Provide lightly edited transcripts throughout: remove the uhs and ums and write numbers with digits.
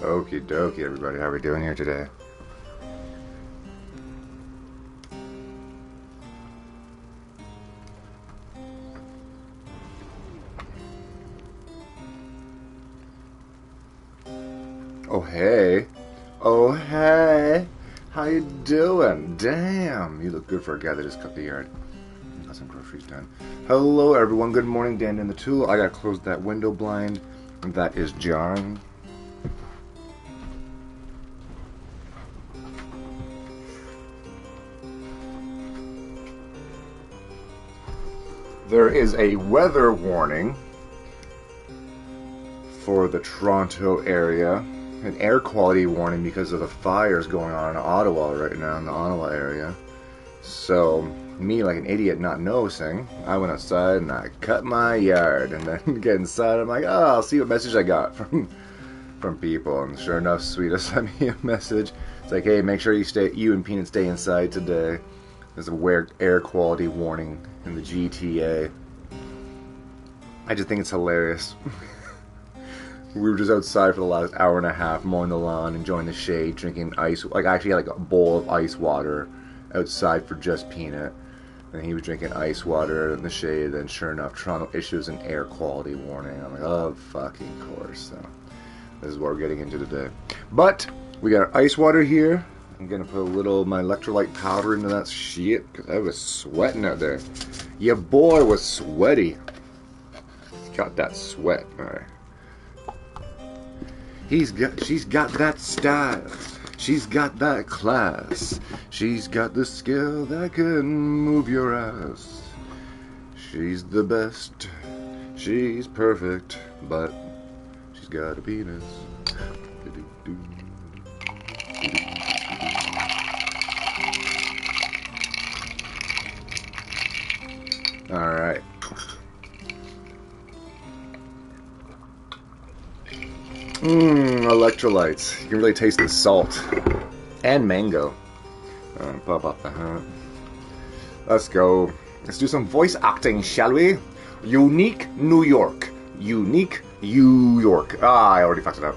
Okie dokie, everybody. How are we doing here today? Oh, hey. Oh, hey. How you doing? Damn, you look good for a guy that just cut the yard. Got some groceries done. Hello, everyone. Good morning, DanDanTheTool. I gotta close that window blind. That is jarring. There is a weather warning for the Toronto area, an air quality warning because of the fires going on in Ottawa right now, in the Ottawa area. So, me like an idiot not noticing, I went outside and I cut my yard, and then get inside, I'm like, oh, I'll see what message I got from people. And sure enough, Sweeta sent me a message. It's like, hey, make sure you and Peanut stay inside today. There's a air quality warning in the GTA. I just think it's hilarious. We were just outside for the last hour and a half, mowing the lawn, enjoying the shade, drinking ice. Like, I actually had like a bowl of ice water outside for just Peanut. And he was drinking ice water in the shade. And sure enough, Toronto issues an air quality warning. I'm like, oh, fucking course. So, this is what we're getting into today. But, we got our ice water here. I'm gonna put a little of my electrolyte powder into that shit, because I was sweating out there. Your boy was sweaty. Got that sweat. Alright. She's got that style. She's got that class. She's got the skill that can move your ass. She's the best. She's perfect, but she's got a penis. Alright. Electrolytes. You can really taste the salt. And mango. Alright, pop up the hat. Let's go. Let's do some voice acting, shall we? Unique New York. Unique New York. Ah, I already fucked it up.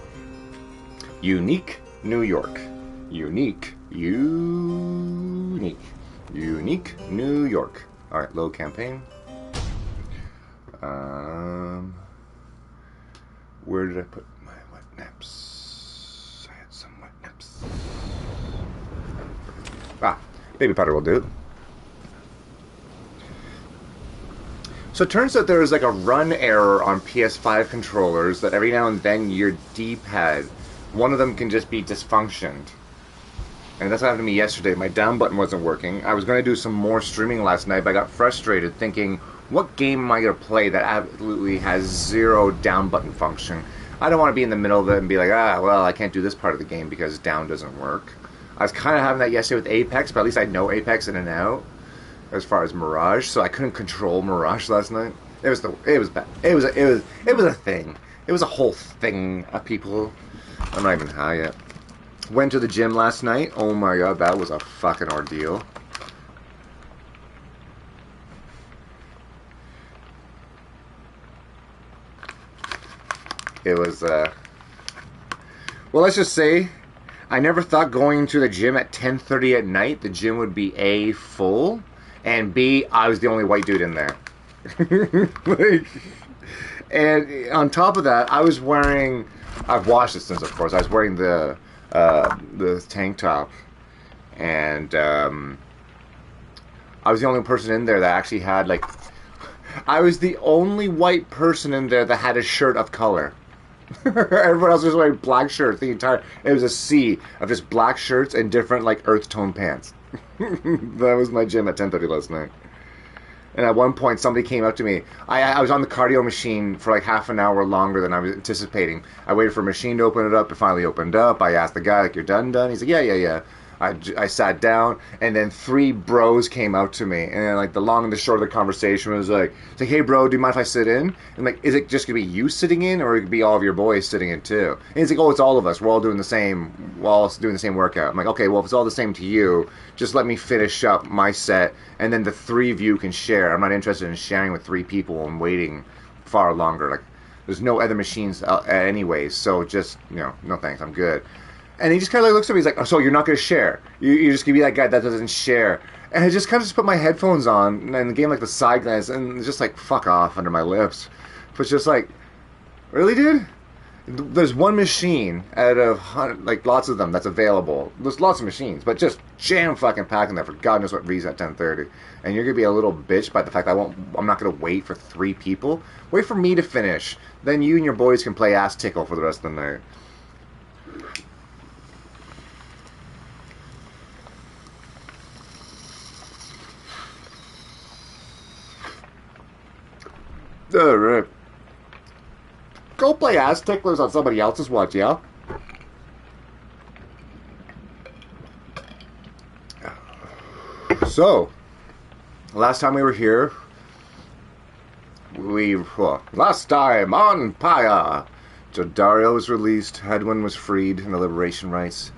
Unique New York. Unique New York. Alright, low campaign. Where did I put my wet naps? I had some wet naps. Ah, baby powder will do. So it turns out there is like a run error on PS5 controllers that every now and then your D-pad, one of them can just be dysfunctioned. And that's what happened to me yesterday. My down button wasn't working. I was going to do some more streaming last night, but I got frustrated thinking, what game am I going to play that absolutely has zero down button function? I don't want to be in the middle of it and be like, well, I can't do this part of the game because down doesn't work. I was kind of having that yesterday with Apex, but at least I know Apex in and out as far as Mirage, so I couldn't control Mirage last night. It was bad. It was a thing. It was a whole thing of people. I'm not even high yet. Went to the gym last night. Oh my god, that was a fucking ordeal. It was, well, let's just say, I never thought going to the gym at 10:30 at night, the gym would be A, full, and B, I was the only white dude in there. And on top of that, I was wearing, I've washed it since, of course, I was wearing the tank top, and I was the only person in there that actually had, like, I was the only white person in there that had a shirt of color. Everyone else was wearing black shirts. It was a sea of just black shirts and different, like, earth tone pants. That was my gym at 10:30 last night. And at one point, somebody came up to me. I was on the cardio machine for like half an hour longer than I was anticipating. I waited for a machine to open it up. It finally opened up. I asked the guy, like, you're done? He's like, yeah. I sat down, and then 3 bros came out to me. And then, like, the long and the short of the conversation was like, it's like, hey, bro, do you mind if I sit in? And, like, is it just going to be you sitting in, or it could be all of your boys sitting in, too? And he's like, oh, it's all of us. We're all doing the same workout. I'm like, okay, well, if it's all the same to you, just let me finish up my set, and then the 3 of you can share. I'm not interested in sharing with 3 people and waiting far longer. Like, There's no other machines anyways, so just, no thanks, I'm good. And he just kind of looks at me, he's like, oh, so you're not going to share? You're just going to be that guy that doesn't share. And I just kind of just put my headphones on and gave him like the side glance and just like, fuck off under my lips. But just like, really, dude? There's one machine out of like lots of them that's available. There's lots of machines, but just jam fucking packing there for God knows what reason at 10:30. And you're gonna be a little bitch by the fact that I'm not gonna wait for 3 people. Wait for me to finish. Then you and your boys can play ass tickle for the rest of the night. Alright. Go play ass ticklers on somebody else's watch, yeah? So, last time we were here, last time on Pyre, Jodi was released, Hedwyn was freed in the liberation rites.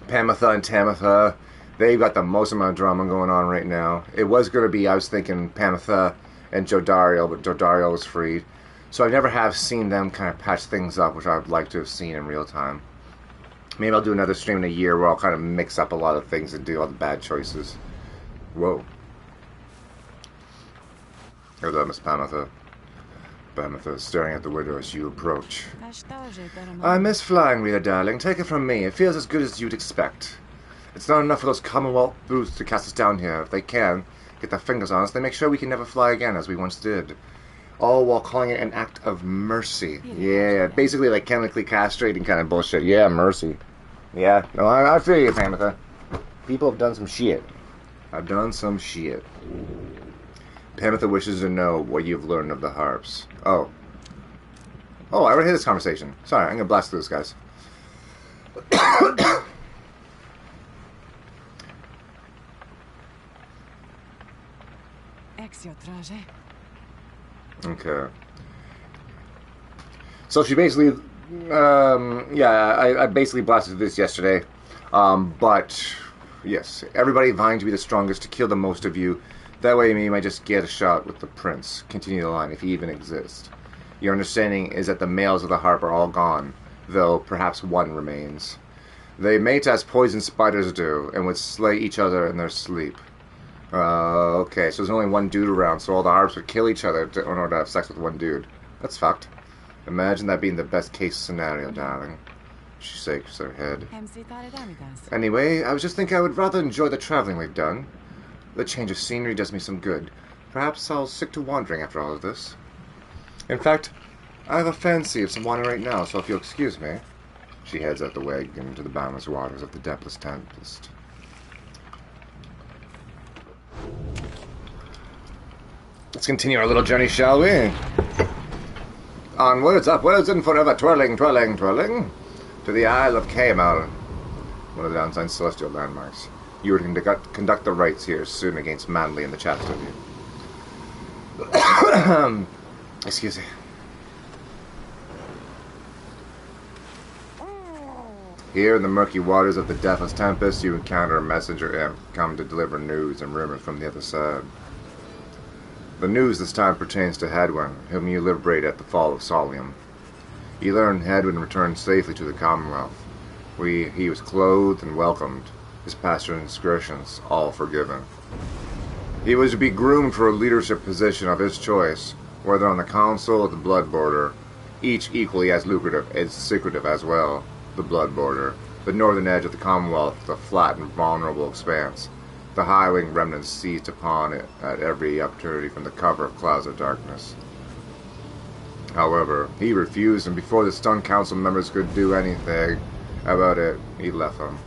Pamitha and Tamitha, they've got the most amount of drama going on right now. It was going to be, I was thinking, Pamitha and Jodi, but Jodi was freed. So I never have seen them kind of patch things up, which I would like to have seen in real time. Maybe I'll do another stream in a year where I'll kind of mix up a lot of things and do all the bad choices. Whoa. There's Miss Pamitha. Pamitha staring at the window as you approach. I miss flying, Rita, darling. Take it from me. It feels as good as you'd expect. It's not enough for those Commonwealth brutes to cast us down here. If they can get their fingers on us, they make sure we can never fly again as we once did. All while calling it an act of mercy. Yeah, basically like chemically castrating kind of bullshit. Yeah, mercy. Yeah, no, I feel you, Pamitha. People have done some shit. I've done some shit. Pamitha wishes to know what you've learned of the harps. Oh, I already had this conversation. Sorry, I'm gonna blast through this, guys. Okay. So she basically, I basically blasted this yesterday. But, yes, everybody vying to be the strongest to kill the most of you. That way you might just get a shot with the prince. Continue the line, if he even exists. Your understanding is that the males of the harp are all gone, though perhaps one remains. They mate as poison spiders do, and would slay each other in their sleep. Okay, so there's only one dude around, so all the harps would kill each other in order to have sex with one dude. That's fucked. Imagine that being the best case scenario, darling. She shakes her head. Anyway, I was just thinking I would rather enjoy the traveling we've done. The change of scenery does me some good. Perhaps I'll stick to wandering after all of this. In fact, I have a fancy of some wandering right now, so if you'll excuse me. She heads out the wagon into the boundless waters of the depthless tempest. Let's continue our little journey, shall we? Onwards, upwards, and forever twirling, twirling, twirling, to the Isle of Caimel, one of the Downside's celestial landmarks. You are to conduct the rites here soon against Manly and the Chastity. Excuse me. Here in the murky waters of the deathless tempest, you encounter a messenger imp come to deliver news and rumors from the other side. The news this time pertains to Hedwyn, whom you liberate at the fall of Solium. You learn Hedwyn returned safely to the Commonwealth, where he was clothed and welcomed, his past transgressions all forgiven. He was to be groomed for a leadership position of his choice, whether on the Council or the Blood Border, each equally as lucrative and secretive as well. The Blood Border, the northern edge of the Commonwealth, the flat and vulnerable expanse. The high-wing remnants seized upon it at every opportunity from the cover of clouds of darkness. However, he refused, and before the stunned council members could do anything about it, he left them.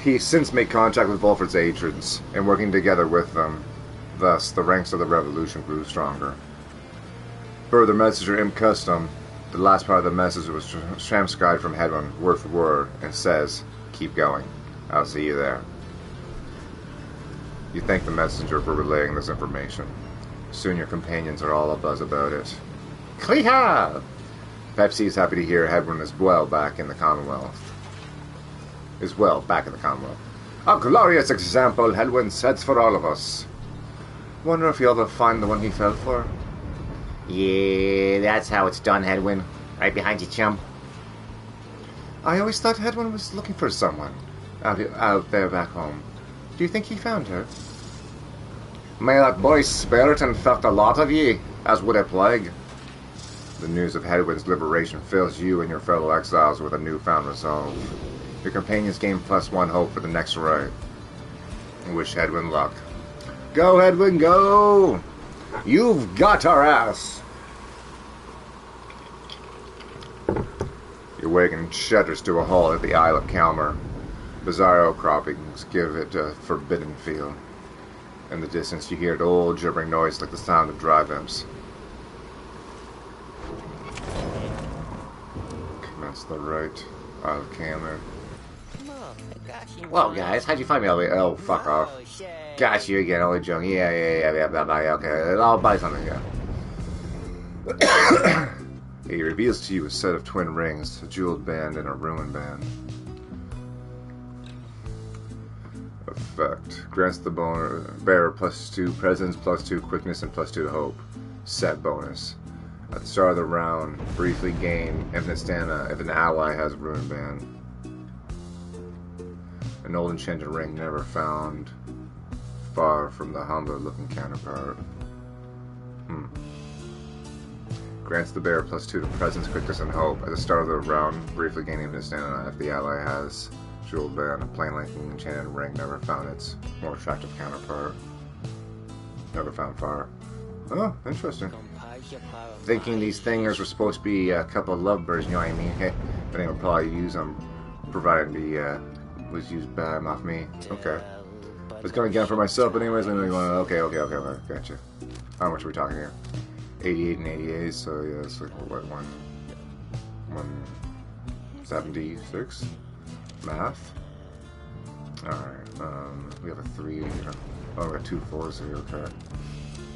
He since made contact with Volfred's agents, and working together with them. Thus, the ranks of the revolution grew stronger. Further, Messenger Imp Custom, the last part of the message was transcribed from Hedwyn, word for word, and says, "Keep going. I'll see you there." You thank the messenger for relaying this information. Soon your companions are all abuzz about it. Kliha! Pepsi is happy to hear Hedwyn is well back in the Commonwealth. A glorious example Hedwyn sets for all of us. Wonder if he'll ever find the one he fell for? Yeah, that's how it's done, Hedwyn. Right behind you, chum. I always thought Hedwyn was looking for someone out there back home. Do you think he found her? May that boy's spirit infect a lot of ye, as would a plague. The news of Hedwyn's liberation fills you and your fellow exiles with a newfound resolve. Your companions gain +1 hope for the next raid. Wish Hedwyn luck. Go, Hedwyn, go! You've got our ass! Your wagon shudders to a halt at the Isle of Calmer. Bizarre outcroppings give it a forbidden feel. In the distance you hear an old gibbering noise like the sound of drive imps. Commence the right. Isle of Calmer. Well, guys, how'd you find me all the way? Oh, fuck off. Got you again, only joking. Yeah, okay. I'll buy something, yeah. He reveals to you a set of twin rings, a jeweled band, and a ruined band. Effect. Grants the bearer +2 presence, +2 quickness, and +2 to hope. Set bonus. At the start of the round, briefly gain infinite stamina if an ally has a ruined band. An old enchanted ring never found far from the humbler looking counterpart. Grants the bearer +2 to presence, quickness, and hope. At the start of the round, briefly gain infinite stamina if the ally has jeweled band. A plain looking enchanted ring never found its more attractive counterpart. Never found far. Oh, interesting. Thinking these thingers were supposed to be a couple of lovebirds, you know what I mean? Okay, but they would probably use them, provided the was used bad off me. Okay. I was going to get them for myself, but anyways, I'm going to okay, gotcha. How much are we talking here? 88 and 88, so yeah, it's like, what, 176? Math? Alright, we have a 3 here. Oh, we got 2 4s here, okay.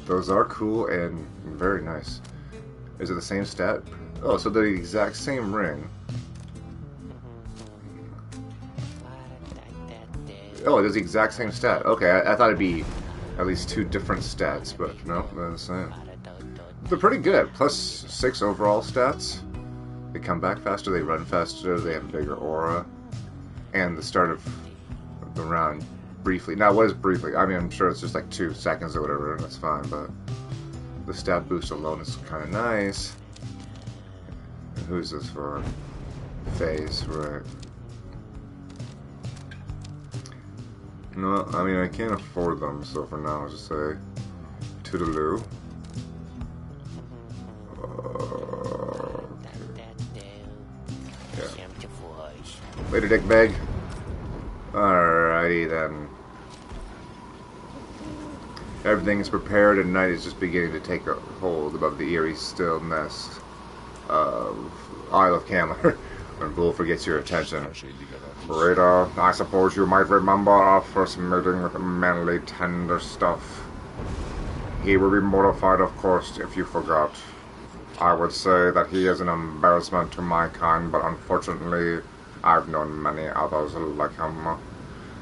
Those are cool and very nice. Is it the same stat? Oh, so they're the exact same ring. Oh, it is the exact same stat. Okay, I thought it'd be at least 2 different stats, but no, they're the same. They're pretty good. +6 overall stats. They come back faster, they run faster, they have a bigger aura. And the start of the round briefly. Now, what is briefly? I mean, I'm sure it's just like 2 seconds or whatever, and that's fine, but the stat boost alone is kind of nice. And who's this for? Phase, right. No, I mean, I can't afford them, so for now, I'll just say toodaloo. Yeah. Later, dickbag. Alrighty then. Everything is prepared and night is just beginning to take a hold above the eerie stillness of Isle of Calmer when Volfred gets your attention. Rita, I suppose you might remember our first meeting with the manly tender stuff. He would be mortified, of course, if you forgot. I would say that he is an embarrassment to my kind, but unfortunately, I've known many others like him.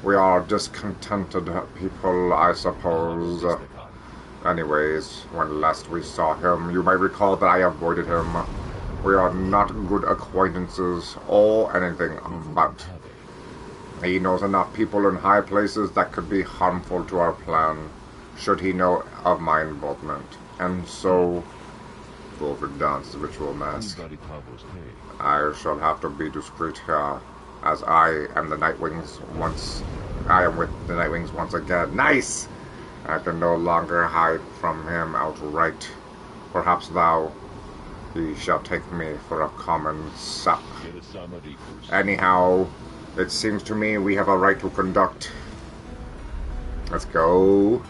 We are discontented people, I suppose. Anyways, when last we saw him, you may recall that I avoided him. We are not good acquaintances, or anything but. He knows enough people in high places that could be harmful to our plan, should he know of my involvement. And so, Volfred dons the ritual mask. I shall have to be discreet here, as I am with the Nightwings once again. Nice! I can no longer hide from him outright. Perhaps he shall take me for a common sap. Anyhow, it seems to me we have a right to conduct. Let's go.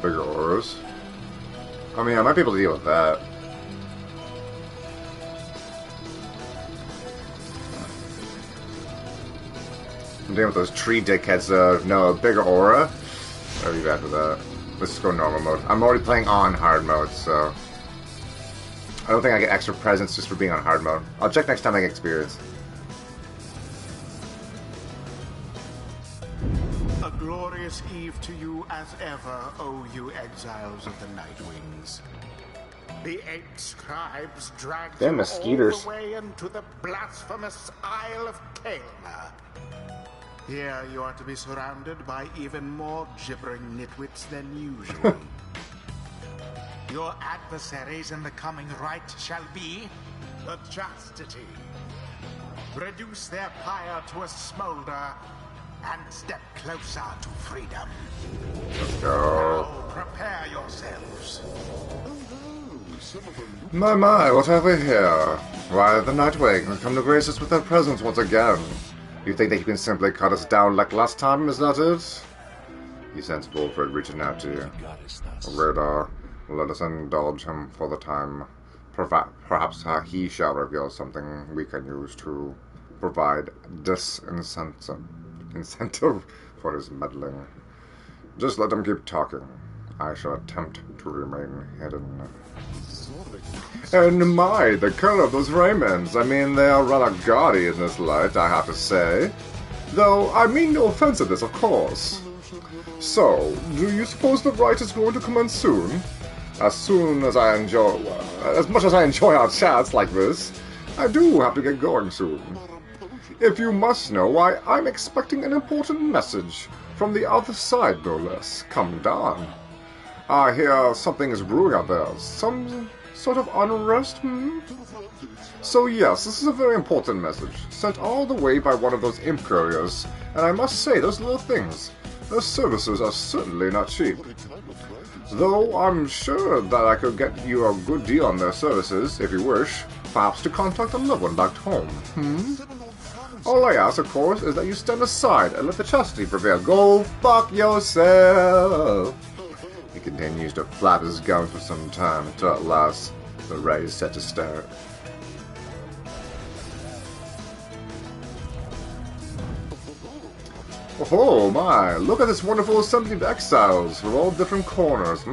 Bigger auras. I mean, I might be able to deal with that. I'm dealing with those tree dickheads, no, bigger aura. I'll be back with that. Let's just go normal mode. I'm already playing on hard mode, so I don't think I get extra presents just for being on hard mode. I'll check next time I get experience. A glorious eve to you as ever, O you exiles of the Nightwings. The 8 scribes dragged you all the way into the blasphemous Isle of Kaelma. Here you are to be surrounded by even more gibbering nitwits than usual. Your adversaries in the coming rite shall be the Chastity. Reduce their pyre to a smolder and step closer to freedom. Let's go. Now prepare yourselves. My, what have we here? Why, the Nightwing have come to grace us with their presence once again. You think that you can simply cut us down like last time, is that it? You sense Volfred reaching out to you. Radar, let us indulge him for the time. Perhaps he shall reveal something we can use to provide disincentive for his meddling. Just let him keep talking. I shall attempt to remain hidden. And my, the color of those raiments. I mean, they are rather gaudy in this light, I have to say. Though, I mean no offense at this, of course. So, do you suppose the rite is going to commence soon? As much as I enjoy our chats like this, I do have to get going soon. If you must know, why, I'm expecting an important message from the other side, no less. Come down. I hear something is brewing out there. Some sort of unrest, So yes, this is a very important message, sent all the way by one of those imp couriers, and I must say, those little things, their services are certainly not cheap. Though I'm sure that I could get you a good deal on their services, if you wish, perhaps to contact a loved one back home, All I ask, of course, is that you stand aside and let the chastity prevail. Go fuck yourself! He continues to flap his gums for some time, until at last the rite is set to start. Oh my, look at this wonderful assembly of exiles from all different corners,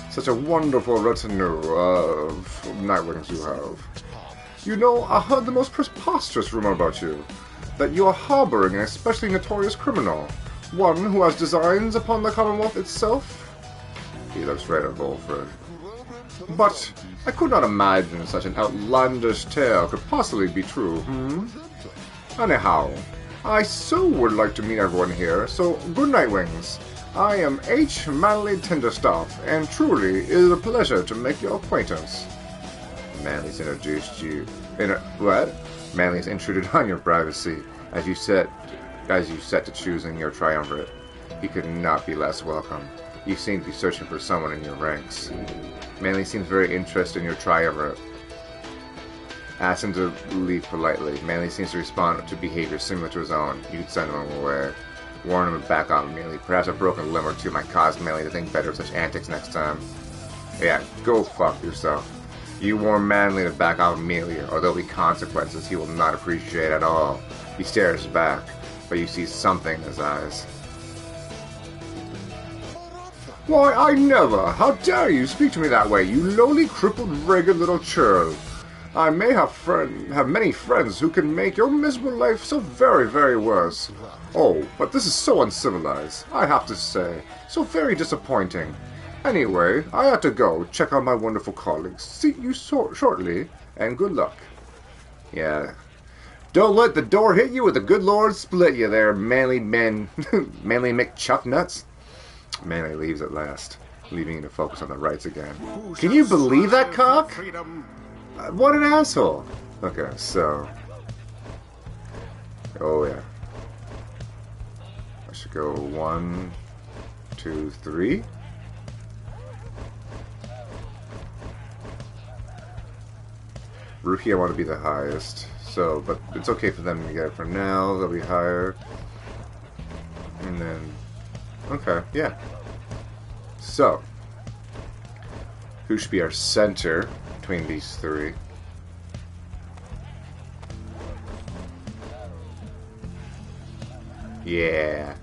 Such a wonderful retinue of Nightwings you have. You know, I heard the most preposterous rumor about you, that you are harboring an especially notorious criminal, one who has designs upon the Commonwealth itself. He looks right at Volfred. But I could not imagine such an outlandish tale could possibly be true, Anyhow, I so would like to meet everyone here, so good night, Wings. I am H. Manly Tenderstuff, and truly it is a pleasure to make your acquaintance. Manly's introduced you. What? Manly's intruded on your privacy, as you set to choosing your triumvirate. He could not be less welcome. You seem to be searching for someone in your ranks. Manly seems very interested in your triumvirate. Ask him to leave politely. Manly seems to respond to behavior similar to his own. You could send him away. Warn him to back off immediately. Perhaps a broken limb or two might cause Manly to think better of such antics next time. Yeah, go fuck yourself. You warn Manly to back off immediately, or there'll be consequences he will not appreciate at all. He stares back, but you see something in his eyes. Why, I never! How dare you speak to me that way, you lowly, crippled, ragged little churl! I may have many friends who can make your miserable life so very, very worse. Oh, but this is so uncivilized, I have to say. So very disappointing. Anyway, I have to go check on my wonderful colleagues. See you shortly, and good luck. Yeah. Don't let the door hit you, or the good Lord split you there, manly McChucknuts. Manly leaves at last, leaving you to focus on the rights again. Can you believe that cock? What an asshole. Okay, so... Oh, yeah. I should go 1, 2, 3. Rookie, I want to be the highest. So, but it's okay for them to get it for now. They'll be higher. And then... Okay, yeah. So, who should be our center between these three? Yeah.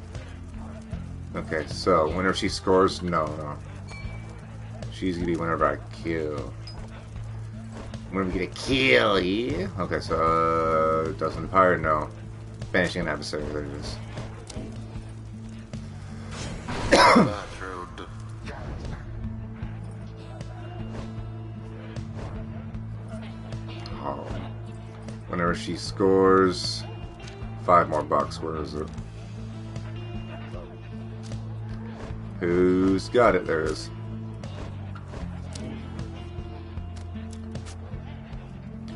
Okay, so whenever she scores, no. She's gonna be whenever I kill. When we get a kill here. Okay, so doesn't Pyre? No. Banishing an adversary. There it is. Bertrude. Oh. Whenever she scores, $5 more. Where is it? Who's got it? There it is.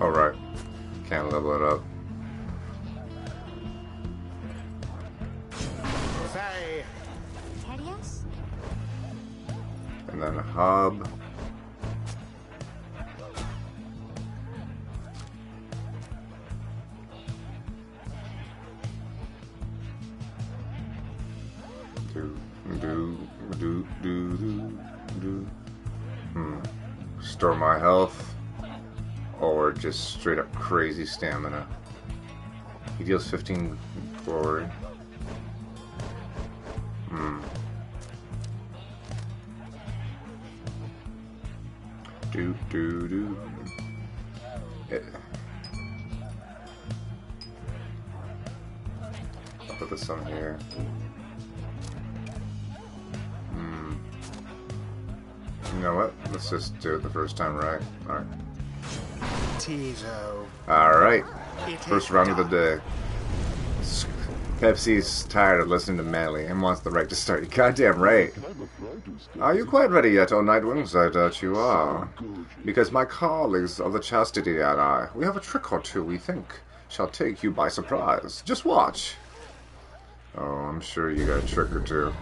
Alright. Can't level it up. Say. And then a hub. Restore my health, or just straight up crazy stamina. He deals 15 glory. I'll put this on here. You know what? Let's just do it the first time, right? Alright. Alright. First round of the day. Pepsi's tired of listening to Manly and wants the right to start. You're goddamn right. Are you quite ready yet, O Nightwings? I doubt you are. Because my colleagues of the Chastity and I, we have a trick or two we think shall take you by surprise. Just watch. Oh, I'm sure you got a trick or two.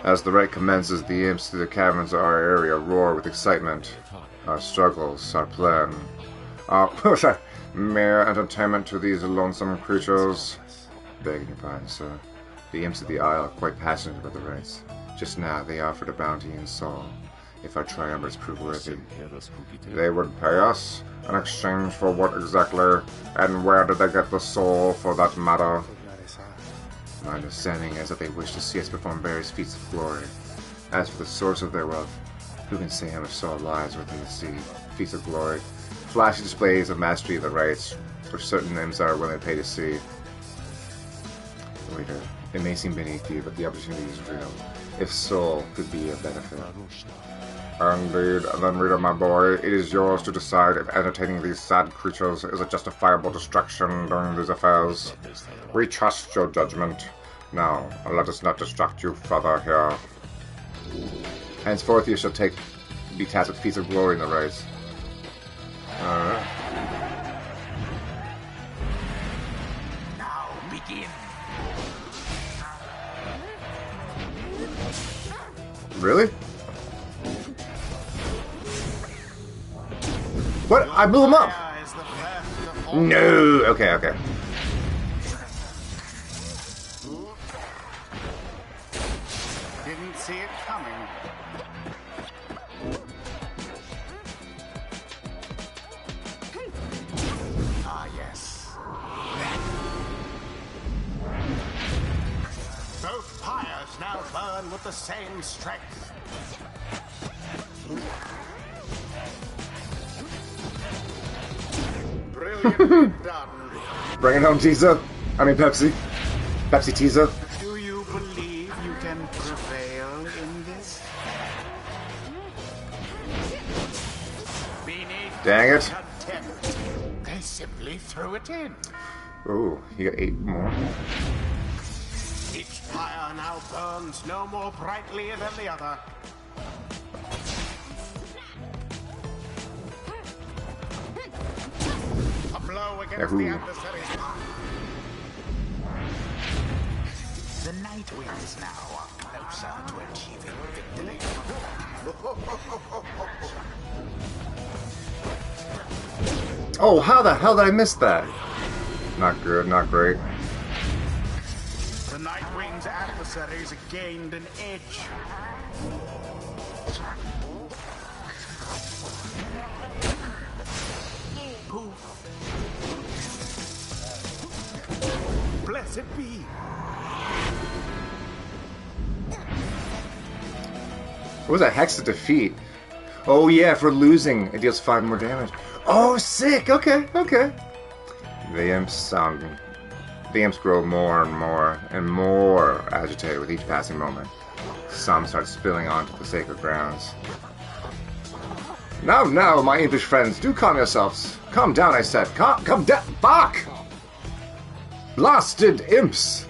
As the rite commences, the imps through the caverns of our area roar with excitement. Our struggles, our plan, our mere entertainment to these lonesome creatures. Begging your pardon, sir. The imps of the Isle are quite passionate about the rites. Just now, they offered a bounty in Saul, if our triumvirs prove worthy. They would pay us? In exchange for what exactly? And where did they get the soul, for that matter? My understanding is that they wish to see us perform various feats of glory. As for the source of their wealth, who can say how much soul lies within the sea? Feats of glory, flashy displays of mastery of the rites, which certain names are willing to pay to see. Waiter, it may seem beneath you, but the opportunity is real. If soul could be a benefit. Indeed, then reader, my boy, it is yours to decide if entertaining these sad creatures is a justifiable distraction during these affairs. We trust your judgment. Now, let us not distract you further here. Henceforth you shall be tasked with feats of glory in the race. Alright. Now begin. Really? What? I blew him up! No! Okay, okay. Didn't see it coming. Ah, yes. Both pyres now burn with the same strength. Brilliantly done. Bring it home, Teaser. I mean, Pepsi. Pepsi Teaser. Do you believe you can prevail in this? Beneath Dang it. contempt, they simply threw it in. Ooh, you got 8 more. Each pyre now burns no more brightly than the other. A blow against the adversary's power. The Nightwings now are closer to achieving victory. Oh, how the hell did I miss that? Not good, not great. The Nightwing's adversaries gained an edge. Poof. Blessed be. What was that? Hex to defeat. Oh yeah, for losing, it deals 5 more damage. Oh, sick! Okay, okay. The imps grow more and more agitated with each passing moment. Some start spilling onto the sacred grounds. Now, my impish friends, do calm yourselves. Calm down, I said. Calm down. Fuck! Blasted imps!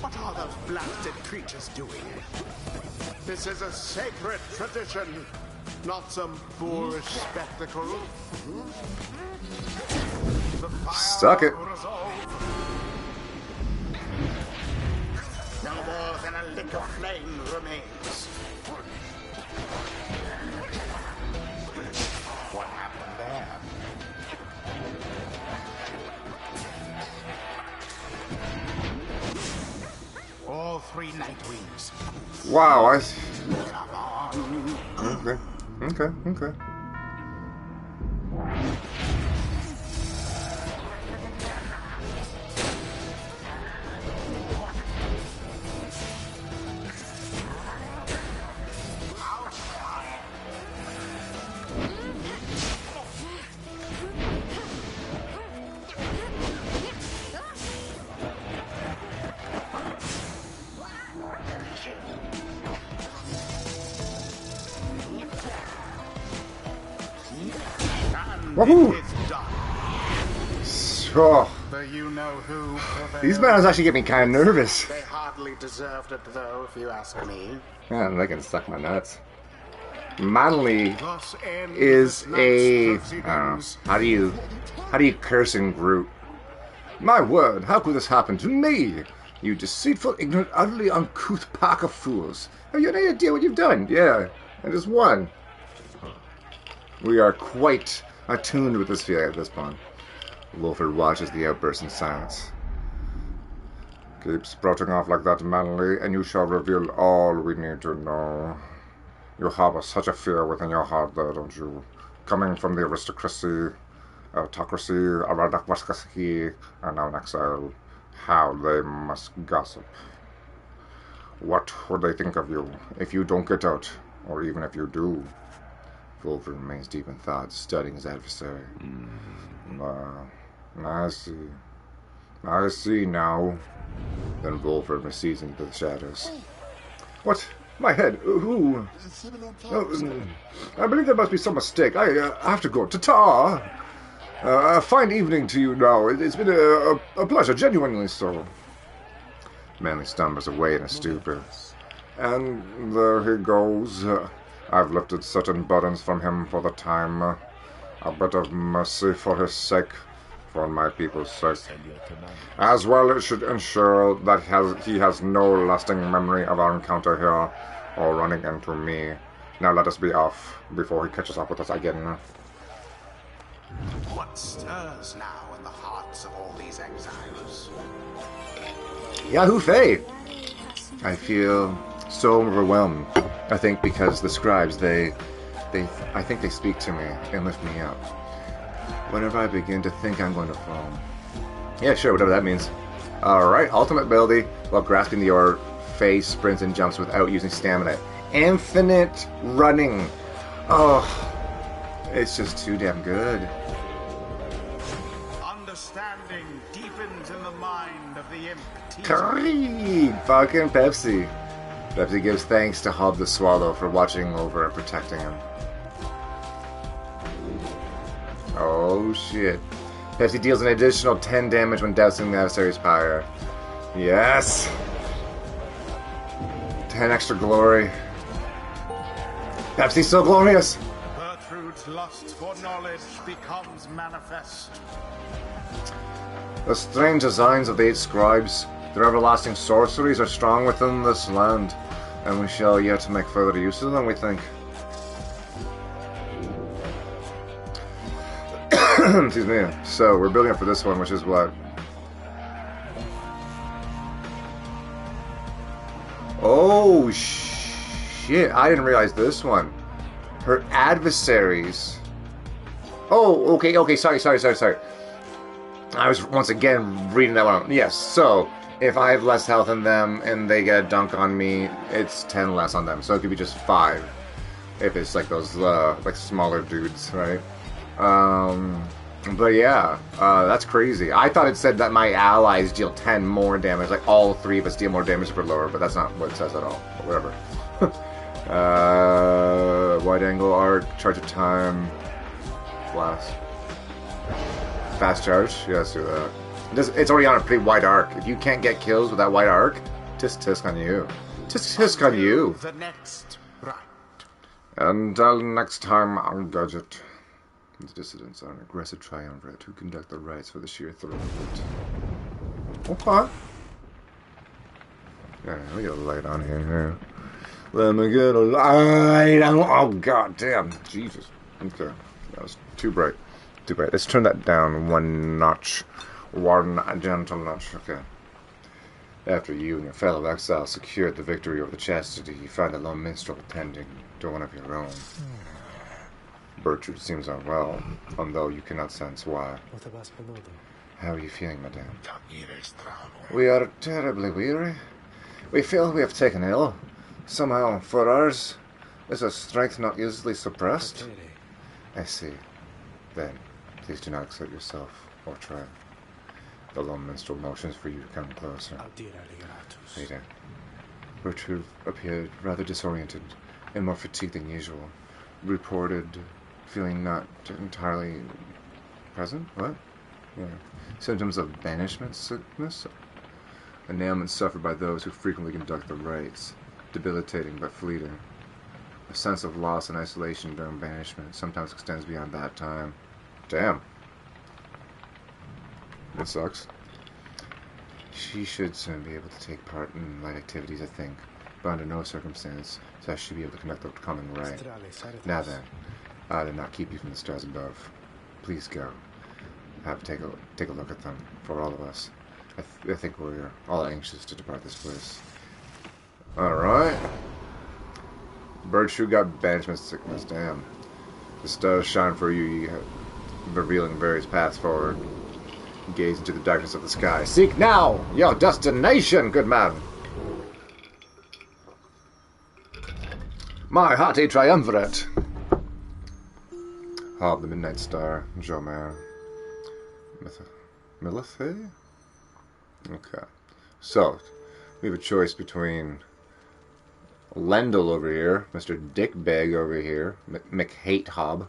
What are those blasted creatures doing? This is a sacred tradition, not some boorish spectacle. The fire Suck it. No more than a lick of flame remains. What happened there? All 3 Nightwings. Wow, Come on. Okay. Woohoo! So, these battles actually get me kind of nervous. They hardly deserved it, though, if you ask me. Yeah, they can suck my nuts. Manly is a... how do you curse in Groot? My word, how could this happen to me? You deceitful, ignorant, utterly uncouth pack of fools. Have you any idea what you've done? Yeah, I just won. We are quite attuned with this feeling at this point. Volfred watches the outburst in silence. Keep sprouting off like that, Manly, and you shall reveal all we need to know. You harbor such a fear within your heart there, don't you? Coming from the aristocracy, autocracy, aristocracy, and now in exile, how they must gossip. What would they think of you if you don't get out, or even if you do? Volfred remains deep in thought, studying his adversary. I see. I see now. Then Volfred recedes into the shadows. What? My head? Who? Oh, I believe there must be some mistake. I have to go. Ta-ta! A fine evening to you now. It's been a pleasure, genuinely so. Manly stumbles away in a stupor. And there he goes. I've lifted certain burdens from him for the time. A bit of mercy for his sake, for my people's sake. As well, it should ensure that he has no lasting memory of our encounter here, or running into me. Now let us be off, before he catches up with us again. What stirs now in the hearts of all these exiles? Yahoo Faye! I feel so overwhelmed. I think because the scribes, I think they speak to me and lift me up. Whenever I begin to think I'm going to fall. Yeah, sure, whatever that means. Alright, ultimate ability, while grasping the orb, Faye sprints and jumps without using stamina. Infinite running. Oh, it's just too damn good. Understanding deepens in the mind of the imp. Tariq! Fucking Pepsi. Pepsi gives thanks to Hob the Swallow for watching over and protecting him. Oh shit. Pepsi deals an additional 10 damage when dousing the adversary's pyre. Yes! 10 extra glory. Pepsi's so glorious! Bertrude's lust for knowledge becomes manifest. The strange designs of the 8 scribes, their everlasting sorceries are strong within this land, and we shall yet to make further use of them, we think. Excuse me. So, we're building up for this one, which is what? Oh, shit. I didn't realize this one. Her adversaries. Oh, okay, sorry. I was once again reading that one. Yes, so, if I have less health than them and they get a dunk on me, it's 10 less on them. So it could be just 5 if it's like those like smaller dudes, right? But yeah, that's crazy. I thought it said that my allies deal 10 more damage, like all 3 of us deal more damage if we're lower, but that's not what it says at all. But whatever. Wide angle arc, charge of time, blast, fast charge. Yeah, let's do that. It's already on a pretty wide arc. If you can't get kills with that wide arc, tisk on you. Tisk on you. The next right. Until next time, I'll dodge it. The dissidents are an aggressive triumvirate who conduct the rites for the sheer thrill of it. Okay. Yeah, we got a light on here. Let me get a light on. Oh, god damn. Jesus. Okay. That was too bright. Too bright. Let's turn that down one notch. One gentle notch. Okay. After you and your fellow exiles secured the victory over the chastity, you find the lone minstrel attending to one of your own. Bertrude seems unwell, although you cannot sense why. How are you feeling, madame? We are terribly weary. We feel we have taken ill. Somehow, for ours, is our strength not easily suppressed? I see. Then, please do not excite yourself, or try. The lone minstrel motions for you to come closer. Later. Bertrude appeared rather disoriented and more fatigued than usual. Reported feeling not entirely present? What? Yeah. Symptoms of banishment sickness? An ailment suffered by those who frequently conduct the rites. Debilitating but fleeting. A sense of loss and isolation during banishment sometimes extends beyond that time. Damn. That sucks. She should soon be able to take part in light activities, I think, but under no circumstance shall she be able to conduct the coming rite. Now then, I did not keep you from the stars above. Please go. Take a look at them for all of us. I think we're all anxious to depart this place. All right. Bertrude got banishment sickness. Damn. The stars shine for you, revealing various paths forward. Gaze into the darkness of the sky. Seek now your destination, good man. My hearty triumvirate. Hob the Midnight Star, Jomer, Milithe? Okay. So, we have a choice between Lendl over here, Mr. Dickbag over here, McHate Hob,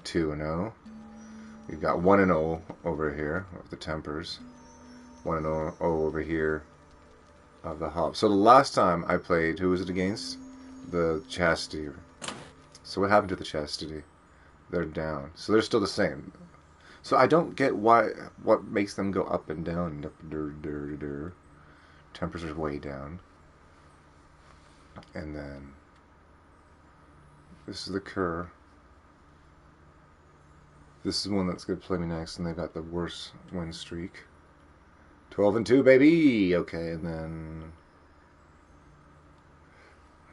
2-0. We've got 1-0 over here of the Tempers. 1-0 over here of the Hob. So the last time I played, who was it against? The Chastity. So what happened to the Chastity? They're down. So they're still the same. So I don't get what makes them go up and down. Tempers are way down. And then this is the Cur. This is one that's going to play me next, and they've got the worst win streak. 12-2, baby! Okay, and then...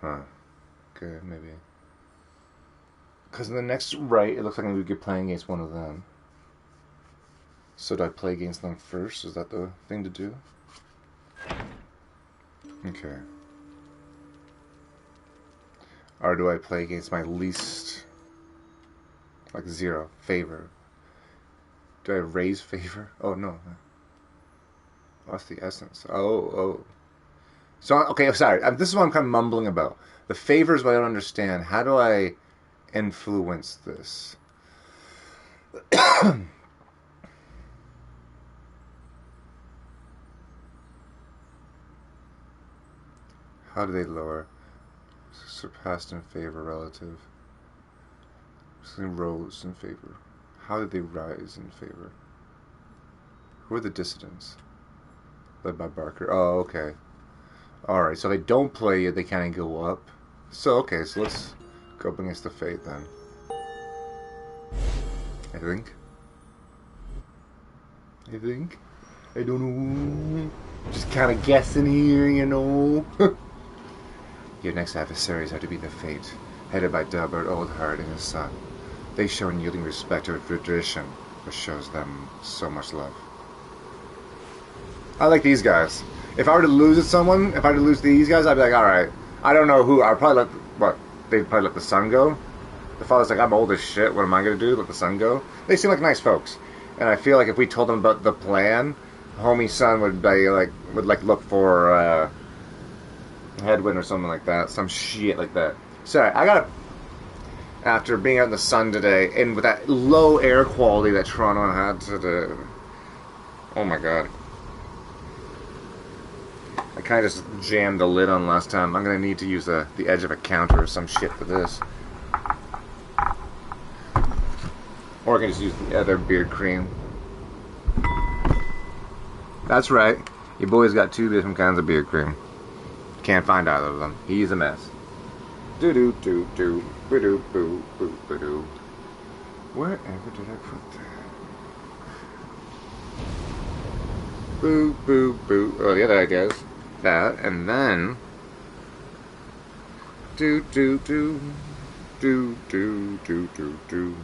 Okay, maybe. Because in the next right, it looks like we could play against one of them. So do I play against them first? Is that the thing to do? Okay. Or do I play against my least... Like 0. Favor. Do I raise favor? Oh, no. What's the essence? Oh. So, okay, sorry. This is what I'm kind of mumbling about. The favor is what I don't understand. How do I influence this? How do they lower? Surpassed in favor relative. Rose in favor. How did they rise in favor? Who are the dissidents? Led by Barker. Oh, okay. Alright, so if they don't play it, they kind of go up. So, okay, so let's go up against the Fate then. I think. I don't know. Just kind of guessing here, you know. Your next adversaries are to be the Fate, headed by Delbert Oldheart and his son. They show unyielding respect to a tradition, which shows them so much love. I like these guys. If I were to lose someone, if I were to lose these guys, I'd be like, alright, I don't know who, I'd probably they'd probably let the son go. The father's like, I'm old as shit, what am I going to do? Let the son go? They seem like nice folks. And I feel like if we told them about the plan, homie's son would look for, Hedwyn or something like that. Some shit like that. Sorry, after being out in the sun today, and with that low air quality that Toronto had today, oh my god. I kind of just jammed the lid on last time. I'm going to need to use the edge of a counter or some shit for this. Or I can just use the other beard cream. That's right. Your boy's got 2 different kinds of beard cream. Can't find either of them. He's a mess. Do-do-do-do. Boo-doo-boo-boo-boo-doo. Wherever did I put that? Boo-boo-boo. Oh, the other idea is that, and then... Do-do-do. Do-do-do-do-do.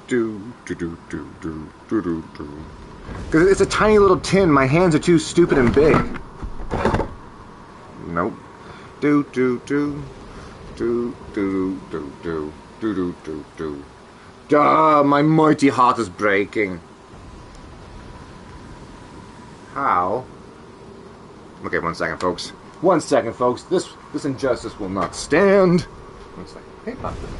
Do-do-do-do-do-do-do. Because it's a tiny little tin. My hands are too stupid and big. Nope. Do-do-do. Do-do-do-do. Do-do-do-do. Duh, my mighty heart is breaking. How? Okay, 1 second, folks. 1 second, folks. This injustice will not stand. 1 second. Hey, pop this.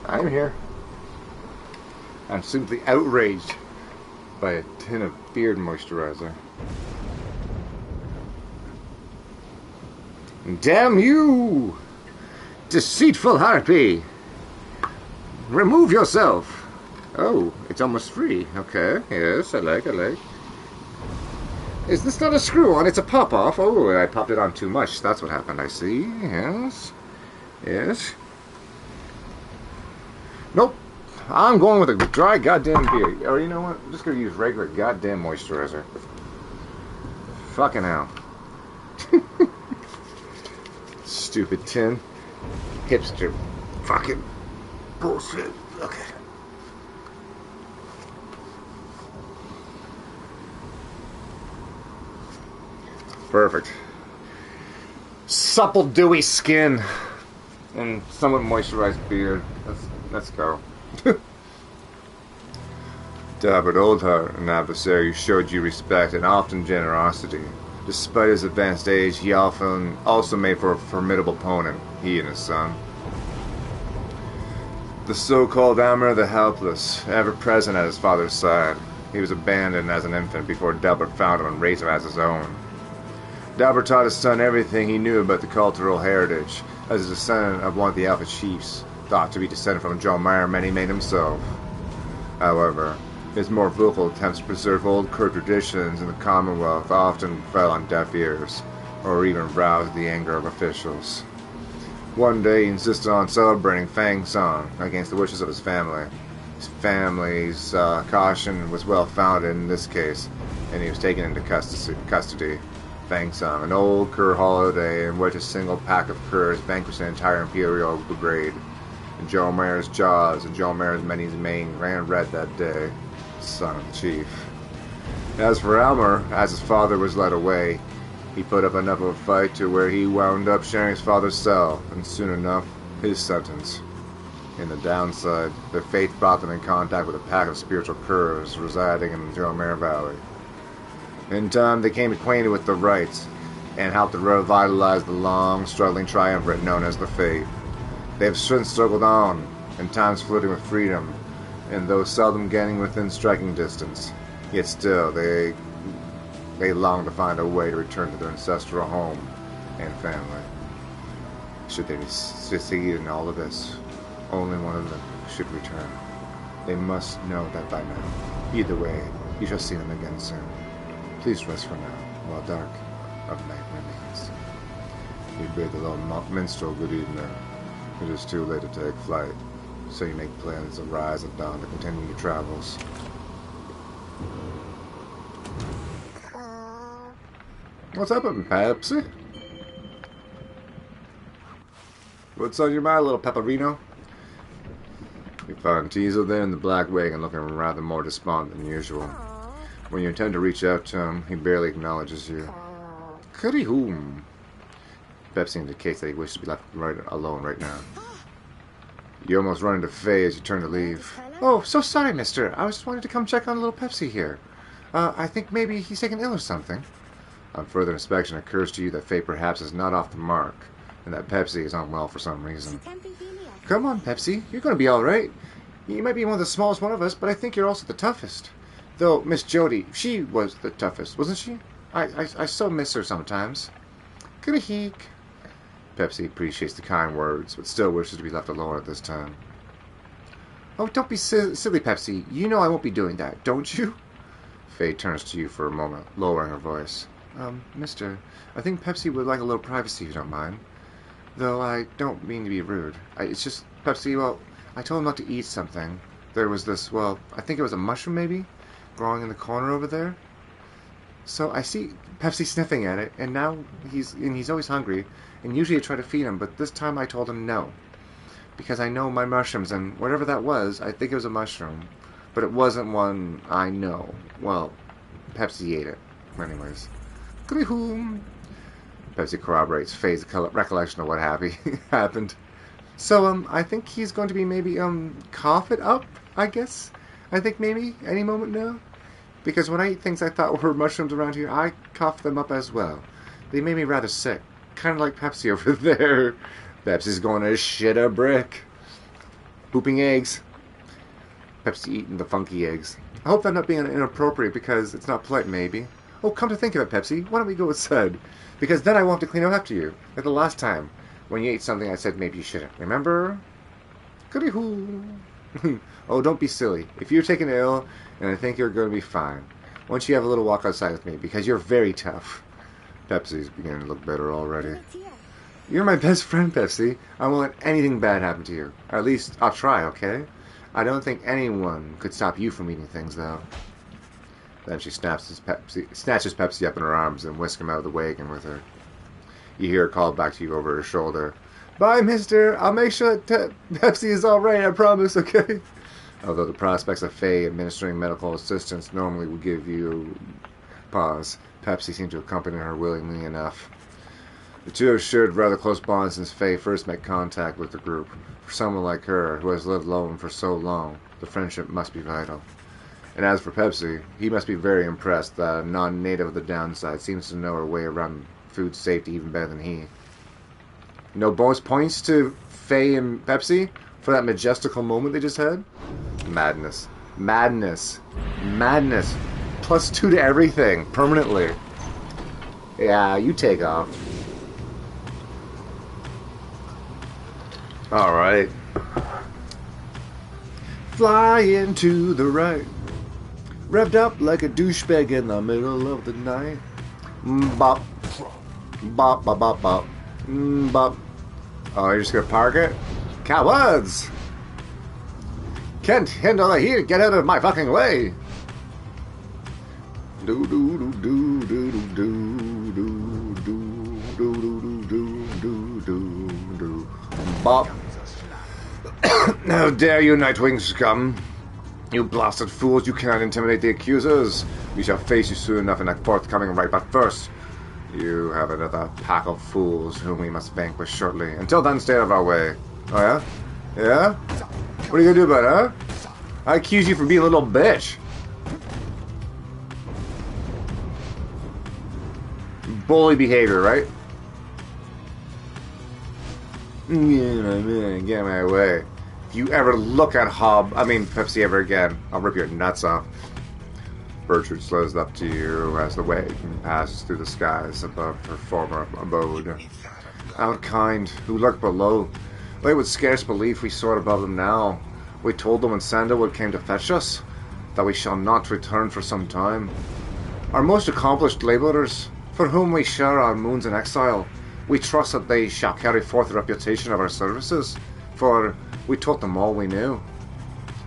I'm here. I'm simply outraged by a tin of beard moisturizer. Damn you! Deceitful harpy! Remove yourself! Oh, it's almost free. Okay, yes, I like. Is this not a screw-on? It's a pop-off. Oh, I popped it on too much. That's what happened, I see. Yes. Nope. I'm going with a dry goddamn beard. Or you know what? I'm just going to use regular goddamn moisturizer. Fucking hell. Stupid tin. Hipster. Fucking bullshit. Okay. Perfect. Supple, dewy skin. And somewhat moisturized beard. Let's go. Dabbled old heart, an adversary who showed you respect and often generosity. Despite his advanced age, he often also made for a formidable opponent, he and his son. The so-called Amr the Helpless, ever present at his father's side. He was abandoned as an infant before Delbert found him and raised him as his own. Delbert taught his son everything he knew about the cultural heritage. As a descendant of one of the Alpha Chiefs, thought to be descended from John Mayer, many made himself. However, his more vocal attempts to preserve old Kerr traditions in the Commonwealth often fell on deaf ears, or even roused the anger of officials. One day he insisted on celebrating Fang Song against the wishes of his family. His family's caution was well founded in this case, and he was taken into custody. Fang Song, an old Kerr holiday in which a single pack of Kerrs vanquished an entire Imperial brigade. And Joe Mayer's jaws and Joe Mayer's mane ran red that day, son of the chief. As for Elmer, as his father was led away, he put up enough of a fight to where he wound up sharing his father's cell, and soon enough, his sentence. In the downside, their fate brought them in contact with a pack of spiritual Kerrs residing in the Joe Mayer Valley. In time, they became acquainted with the rites, and helped to revitalize the long, struggling triumvirate known as the Fate. They have since struggled on, in times flirting with freedom, and though seldom getting within striking distance, yet still they long to find a way to return to their ancestral home and family. Should they succeed in all of this, only one of them should return. They must know that by now. Either way, you shall see them again soon. Please rest for now, while dark of night remains. We bid the little minstrel good evening. It is too late to take flight, so you make plans to rise at dawn to continue your travels. What's up, Pepsi? What's on your mind, little Pepperino? You find Teasel there in the black wagon looking rather more despondent than usual. When you intend to reach out to him, he barely acknowledges you. Goody whom? Pepsi indicates that he wishes to be left alone right now. You almost run into Faye as you turn to leave. Oh, so sorry, mister. I was just wanting to come check on little Pepsi here. I think maybe he's taken ill or something. On further inspection, it occurs to you that Faye perhaps is not off the mark, and that Pepsi is unwell for some reason. Come on, Pepsi. You're going to be all right. You might be one of the smallest one of us, but I think you're also the toughest. Though Miss Jodi, she was the toughest, wasn't she? I so miss her sometimes. Good heek. Pepsi appreciates the kind words, but still wishes to be left alone at this time. Oh, don't be silly, Pepsi. You know I won't be doing that, don't you? Faye turns to you for a moment, lowering her voice. Mister, I think Pepsi would like a little privacy if you don't mind. Though I don't mean to be rude. It's just, Pepsi, well, I told him not to eat something. There was this, well, I think it was a mushroom maybe, growing in the corner over there. So I see Pepsi sniffing at it, and now he's always hungry, and usually I try to feed him, but this time I told him no. Because I know my mushrooms, and whatever that was, I think it was a mushroom. But it wasn't one I know. Well, Pepsi ate it. Anyways. Goody-hoom. Pepsi corroborates Faye's recollection of what happened. So, I think he's going to be maybe, cough it up, I guess? I think maybe, any moment now? Because when I eat things I thought were mushrooms around here, I cough them up as well. They made me rather sick. Kind of like Pepsi over there. Pepsi's going to shit a brick. Pooping eggs. Pepsi eating the funky eggs. I hope I'm not being inappropriate because it's not polite, maybe. Oh, come to think of it, Pepsi, why don't we go outside? Because then I won't have to clean up after you. Like the last time, when you ate something I said maybe you shouldn't. Remember? Goody-hoo. Oh, don't be silly. If you're taken ill, and I think you're going to be fine. Once you have a little walk outside with me, because you're very tough. Pepsi's beginning to look better already. You're my best friend, Pepsi. I won't let anything bad happen to you. Or at least, I'll try, okay? I don't think anyone could stop you from eating things, though. Then she snatches Pepsi up in her arms and whisks him out of the wagon with her. You hear her call back to you over her shoulder. Bye, mister. I'll make sure that Pepsi is all right, I promise, okay? Although the prospects of Faye administering medical assistance normally would give you pause, Pepsi seemed to accompany her willingly enough. The two have shared rather close bonds since Faye first made contact with the group. For someone like her, who has lived alone for so long, the friendship must be vital. And as for Pepsi, he must be very impressed that a non-native of the downside seems to know her way around food safety even better than he. No bonus points to Faye and Pepsi for that majestical moment they just had? Madness. Madness. Madness. +2 to everything, permanently. Yeah, you take off. Alright. Flying to the right. Revved up like a douchebag in the middle of the night. Bop. Bop, bop, bop, bop. Bop. Oh, you're just gonna park it? Cowards! Can't handle the heat, get out of my fucking way! Do do do do do do do do do do do do do do. Bop. How dare you, Nightwing scum! You blasted fools, you cannot intimidate the accusers. We shall face you soon enough in that forthcoming right, but first, you have another pack of fools whom we must vanquish shortly. Until then, stay out of our way. Oh, yeah? Yeah? What are you gonna do about it, huh? I accuse you for being a little bitch. Bully behavior, right? Get my way. If you ever look at Pepsi ever again, I'll rip your nuts off. Bertrude slows up to you as the wagon passes through the skies above her former abode. Our kind, who lurk below, they would scarce believe we soared above them now. We told them when Sandalwood came to fetch us, that we shall not return for some time. Our most accomplished labourers, for whom we share our moons in exile, we trust that they shall carry forth the reputation of our services, for we taught them all we knew.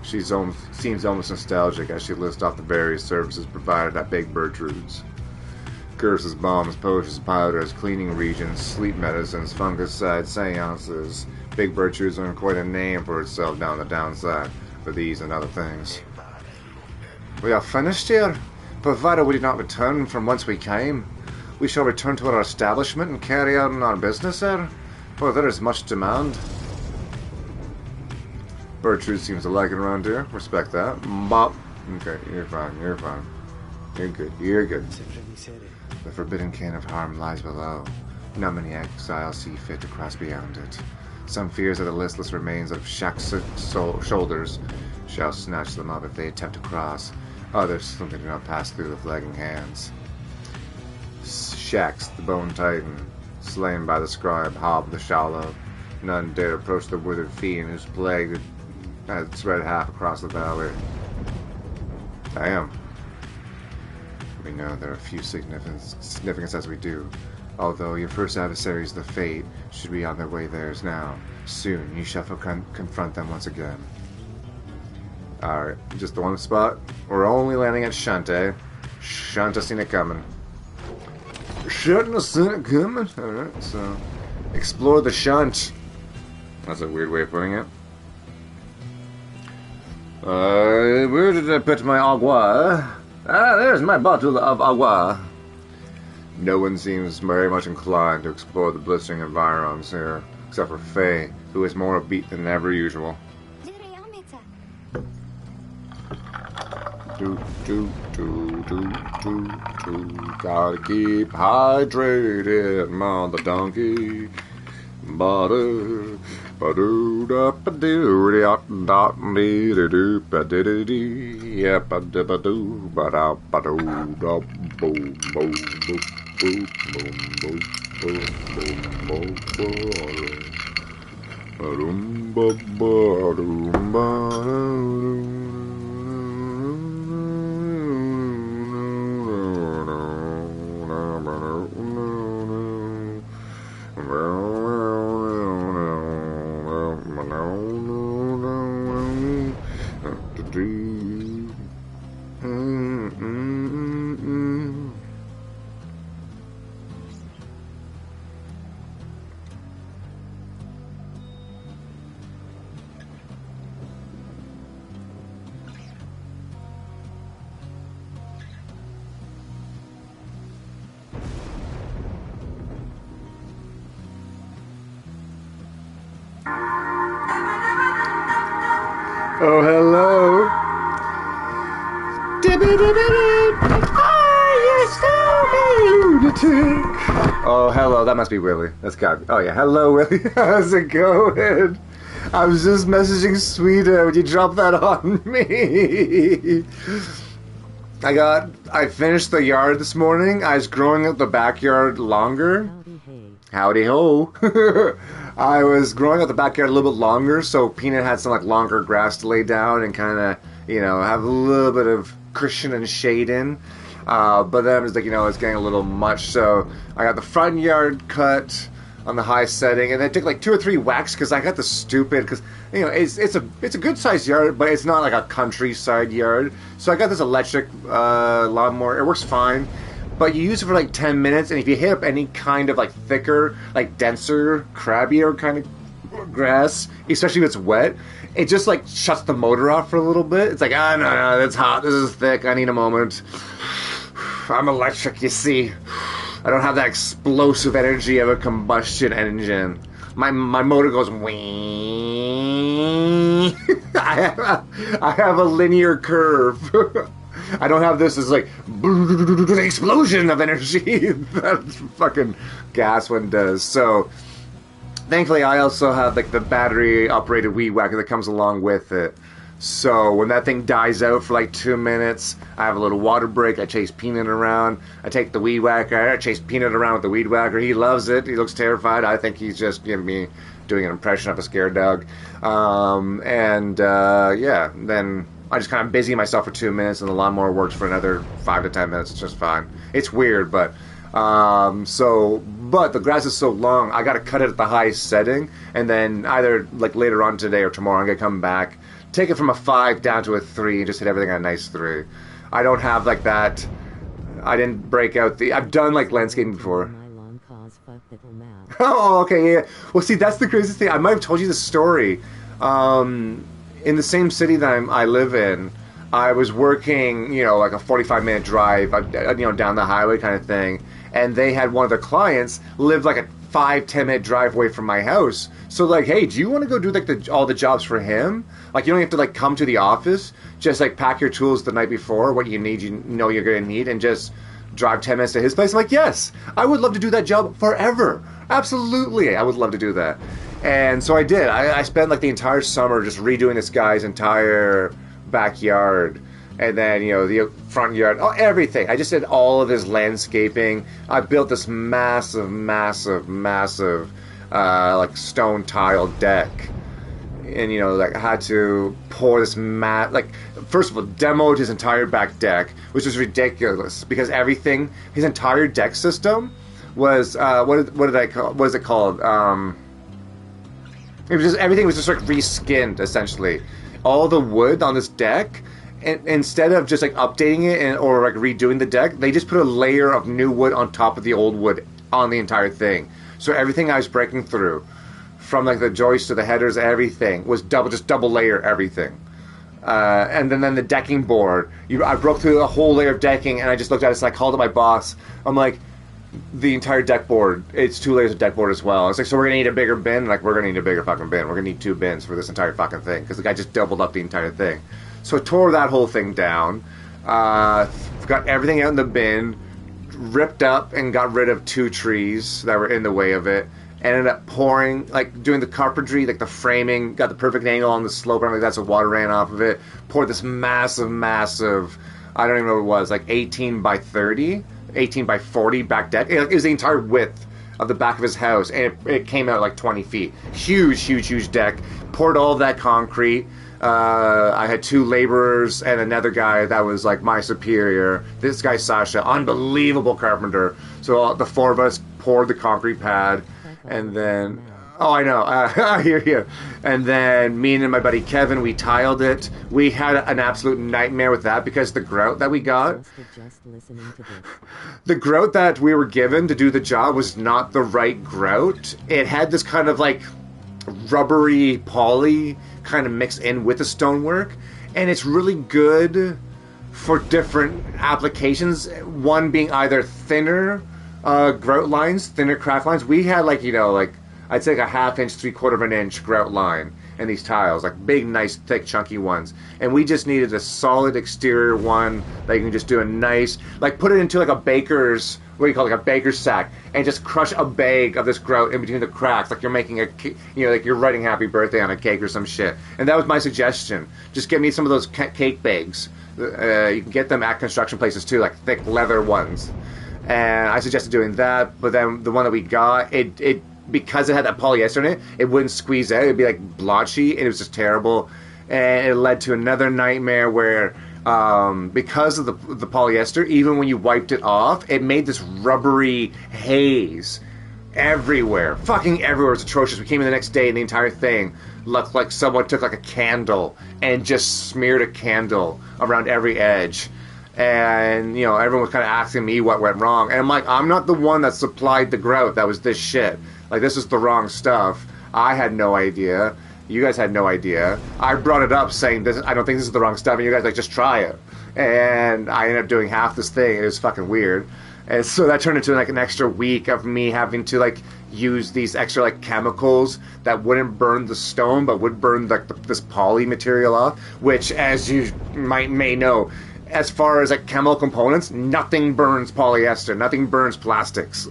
She seems almost nostalgic as she lists off the various services provided at Big Bertrude's. Curses, bombs, potions, powders, cleaning regions, sleep medicines, fungicides, seances. Big Bertrude's earned quite a name for itself down the downside for these and other things. We are finished here, provided we do not return from whence we came. We shall return to our establishment and carry on our business there, for there is much demand. Bertrude seems to like it around here. Respect that. Bop. Okay, you're fine. You're fine. You're good. You're good. The forbidden cane of harm lies below. Not many exiles see fit to cross beyond it. Some fears that the listless remains of Shack's shoulders shall snatch them up if they attempt to cross. Others simply do not pass through the flagging hands. Shax, the bone titan, slain by the scribe Hob the shallow. None dare approach the withered fiend whose plague had spread half across the valley. Damn. We know there are few significance as we do. Although your first adversaries, the Fate, should be on their way theirs now. Soon you shall confront them once again. Alright, just the one spot. We're only landing at Shante. Shanta seen it coming. Shanta seen it coming? Alright, so explore the shunt. That's a weird way of putting it. Where did I put my agua? Ah, there's my bottle of agua. No one seems very much inclined to explore the blistering environs here, except for Faye, who is more upbeat than ever usual. Gotta keep hydrated, mother donkey. Butter, ba-doo da ba-doo da da dee doo doo ba-dee dee yeah ba-dee-ba-doo ba-da ba-doo da boom boom boom boom boom boom boom boom boom boom Oh, hello. Oh, hello. That must be Willie. That's got. Oh yeah, hello, Willie. How's it going? I was just messaging Sweeter. Would you drop that on me? I finished the yard this morning. I was growing out the backyard longer. Howdy ho. I was growing out the backyard a little bit longer, so Peanut had some like longer grass to lay down and kind of, have a little bit of cushion and shade in. But then it was like, it's getting a little much, so I got the front yard cut on the high setting, and then I took like 2 or 3 whacks because I got the stupid, because it's a good sized yard, but it's not like a countryside yard. So I got this electric lawnmower. It works fine. But you use it for like 10 minutes, and if you hit up any kind of like thicker, like denser, crabbier kind of grass, especially if it's wet, it just like shuts the motor off for a little bit. It's like, no, that's hot, this is thick, I need a moment. I'm electric, you see. I don't have that explosive energy of a combustion engine. My motor goes wing. I have a linear curve. I don't have this as like explosion of energy that fucking gas one does. So Thankfully, I also have like the battery-operated weed whacker that comes along with it. So when that thing dies out for like 2 minutes, I have a little water break. I chase Peanut around. I take the weed whacker. I chase Peanut around with the weed whacker. He loves it. He looks terrified. I think he's just giving me doing an impression of a scared dog. Yeah, then I just kind of busy myself for 2 minutes, and the lawnmower works for another 5 to 10 minutes. It's just fine. It's weird, but but the grass is so long, I got to cut it at the highest setting, and then either like later on today or tomorrow, I'm gonna come back. Take it from a 5 down to a 3 and just hit everything at a nice 3. I don't have like that. I didn't break out the... I've done like landscaping before. Oh, okay, yeah. Well, see, that's the craziest thing. I might have told you the story. In the same city that I live in, I was working, like a 45-minute drive, down the highway kind of thing. And they had one of their clients live like a 5-10 minute drive away from my house. So like, hey, do you want to go do like all the jobs for him? Like, you don't have to like come to the office. Just like pack your tools the night before, what you need, you're going to need, and just drive 10 minutes to his place. I'm like, yes, I would love to do that job forever. Absolutely, I would love to do that. And so I did. I spent like the entire summer just redoing this guy's entire backyard. And then, the front yard, everything. I just did all of his landscaping. I built this massive, like stone tile deck. And, I had to pour this first of all, demoed his entire back deck, which was ridiculous because everything, his entire deck system was, what is it called? It was just, everything was just like reskinned, essentially. All the wood on this deck, and instead of just like updating it or like redoing the deck, they just put a layer of new wood on top of the old wood on the entire thing. So everything I was breaking through, from like the joist to the headers, everything was double layer everything. And then the decking board, I broke through a whole layer of decking, and I just looked at it, so I called up my boss. I'm like, the entire deck board, it's 2 layers of deck board as well. It's like, so we're gonna need a bigger bin? Like, we're gonna need a bigger fucking bin. We're gonna need 2 bins for this entire fucking thing, because the guy just doubled up the entire thing. So I tore that whole thing down, got everything out in the bin, ripped up and got rid of 2 trees that were in the way of it, ended up pouring, like doing the carpentry, like the framing, got the perfect angle on the slope, and like that, so water ran off of it, poured this massive, I don't even know what it was, like 18 by 30, 18 by 40 back deck. It was the entire width of the back of his house, and it came out like 20 feet. Huge deck. Poured all of that concrete. I had 2 laborers and another guy that was like my superior. This guy, Sasha, unbelievable carpenter. So the 4 of us poured the concrete pad, and then... Oh, I know. I hear you. And then me and my buddy Kevin, we tiled it. We had an absolute nightmare with that because the grout that we got... The grout that we were given to do the job was not the right grout. It had this kind of like rubbery poly kind of mixed in with the stonework. And it's really good for different applications. One being either thinner grout lines, thinner craft lines. We had like, I'd say like a 1/2 inch, 3/4 of an inch grout line in these tiles, like big, nice, thick, chunky ones. And we just needed a solid exterior one that you can just do a nice, like put it into like a baker's, what do you call it, like a baker's sack, and just crush a bag of this grout in between the cracks, like you're making a, like you're writing happy birthday on a cake or some shit. And that was my suggestion. Just get me some of those cake bags. You can get them at construction places too, like thick leather ones. And I suggested doing that, but then the one that we got, it because it had that polyester in it, it wouldn't squeeze out. It'd be like blotchy, and it was just terrible. And it led to another nightmare where, because of the polyester, even when you wiped it off, it made this rubbery haze everywhere. Fucking everywhere. It was atrocious. We came in the next day, and the entire thing looked like someone took like a candle and just smeared a candle around every edge. And, everyone was kind of asking me what went wrong. And I'm like, I'm not the one that supplied the grout that was this shit. Like, this is the wrong stuff. I had no idea. You guys had no idea. I brought it up saying, I don't think this is the wrong stuff. And you guys like, just try it. And I ended up doing half this thing. It was fucking weird. And so that turned into like an extra week of me having to like use these extra like chemicals that wouldn't burn the stone, but would burn like this poly material off. Which, as you may know, as far as like chemical components, nothing burns polyester, nothing burns plastics.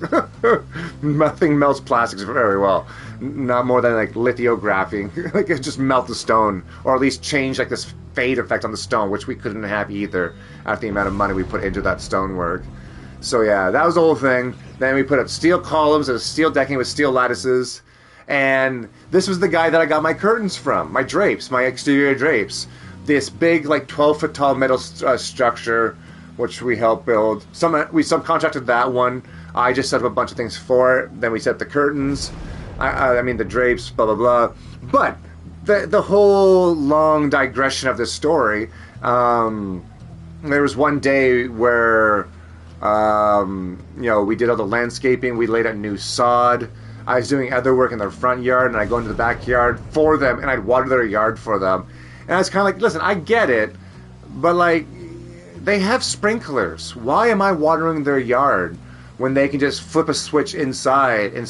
Nothing melts plastics very well. Not more than like lithography. Like it just melt the stone, or at least change like this fade effect on the stone, which we couldn't have either after the amount of money we put into that stonework. So yeah, that was the whole thing. Then we put up steel columns and steel decking with steel lattices. And this was the guy that I got my curtains from, my drapes, my exterior drapes. This big, like 12-foot tall metal structure, which we helped build. We subcontracted that one. I just set up a bunch of things for it. Then we set up the curtains. I mean the drapes, blah blah blah. But the whole long digression of this story. There was one day where we did all the landscaping. We laid out new sod. I was doing other work in their front yard, and I'd go into the backyard for them, and I'd water their yard for them. And I was kind of like, listen, I get it, but like, they have sprinklers. Why am I watering their yard when they can just flip a switch inside and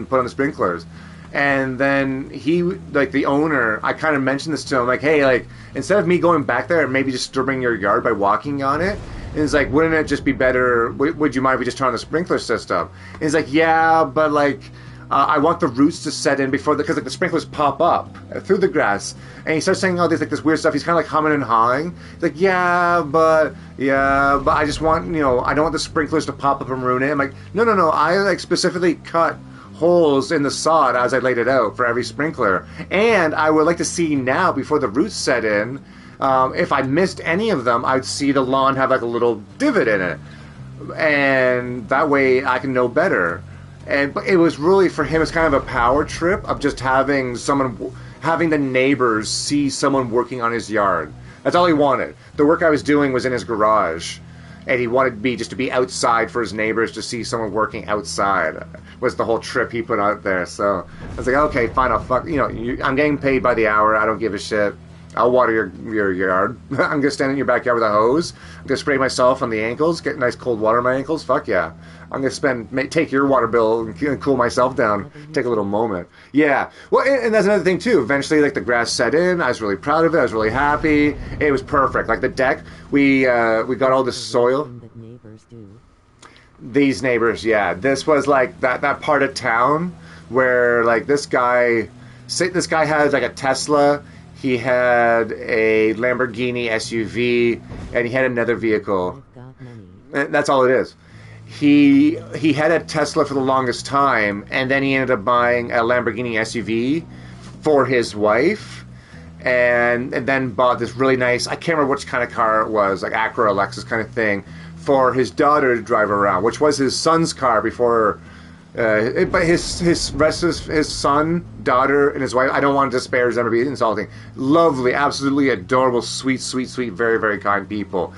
put on the sprinklers? And then he, like the owner, I kind of mentioned this to him, like, hey, like, instead of me going back there and maybe disturbing your yard by walking on it, and he's like, wouldn't it just be better, would you mind if we just turn on the sprinkler system? And he's like, yeah, but like, I want the roots to set in before, because like the sprinklers pop up through the grass. And he starts saying all this weird stuff. He's kind of like humming and hawing. He's like, yeah, but I just want, I don't want the sprinklers to pop up and ruin it. I'm like, no, I like specifically cut holes in the sod as I laid it out for every sprinkler. And I would like to see now, before the roots set in, if I missed any of them, I'd see the lawn have like a little divot in it. And that way I can know better. But it was really, for him, it's kind of a power trip of just having the neighbors see someone working on his yard. That's all he wanted. The work I was doing was in his garage, and he wanted me just to be outside for his neighbors to see someone working outside. Was the whole trip he put out there. So I was like, okay, fine, I'll I'm getting paid by the hour. I don't give a shit. I'll water your yard. I'm going to stand in your backyard with a hose. I'm going to spray myself on the ankles, get nice cold water on my ankles. Fuck yeah. I'm going to take your water bill and cool myself down. Take a little moment. Yeah. Well, and that's another thing, too. Eventually, like, the grass set in. I was really proud of it. I was really happy. It was perfect. Like, the deck, we got all this soil. These neighbors, yeah. This was, like, that part of town where, like, this guy had, like, a Tesla. He had a Lamborghini SUV, and he had another vehicle. That's all it is. He had a Tesla for the longest time, and then he ended up buying a Lamborghini SUV for his wife, and then bought this really nice, I can't remember which kind of car it was, like Acura, Lexus kind of thing, for his daughter to drive around, which was his son's car before. But his son, daughter, and his wife, I don't want to disparage them or be insulting. Lovely, absolutely adorable, sweet, very, very kind people.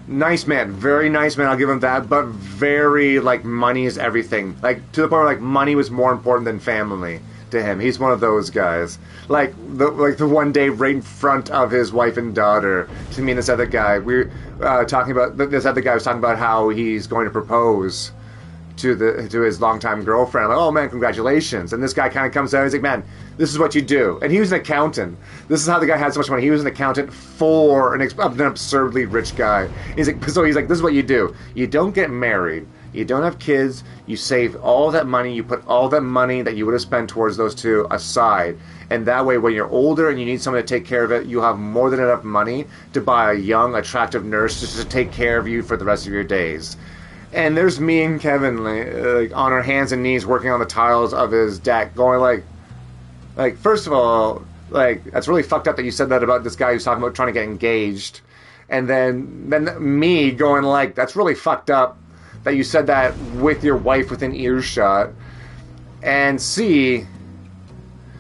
Nice man, very nice man, I'll give him that, but very, like, money is everything. Like, to the point where, like, money was more important than family to him. He's one of those guys. Like the one day right in front of his wife and daughter, to me and this other guy, we were talking about, this other guy was talking about how he's going to propose to his longtime girlfriend. Like, oh man, congratulations. And this guy kind of comes out and he's like, man, this is what you do. And he was an accountant. This is how the guy had so much money. He was an accountant for an absurdly rich guy. He's like, this is what you do. You don't get married. You don't have kids. You save all that money. You put all that money that you would have spent towards those two aside. And that way, when you're older and you need someone to take care of it, you have more than enough money to buy a young, attractive nurse just to take care of you for the rest of your days. And there's me and Kevin like on our hands and knees working on the tiles of his deck, going like first of all, like, that's really fucked up that you said that about this guy who's talking about trying to get engaged, and then me going like, that's really fucked up that you said that with your wife within earshot. And C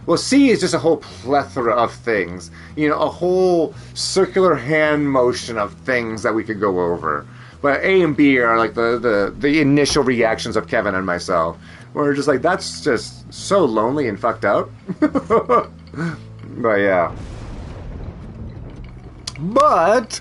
is just a whole plethora of things, a whole circular hand motion of things that we could go over. But A and B are like the initial reactions of Kevin and myself. We're just like, that's just so lonely and fucked up. But yeah. But,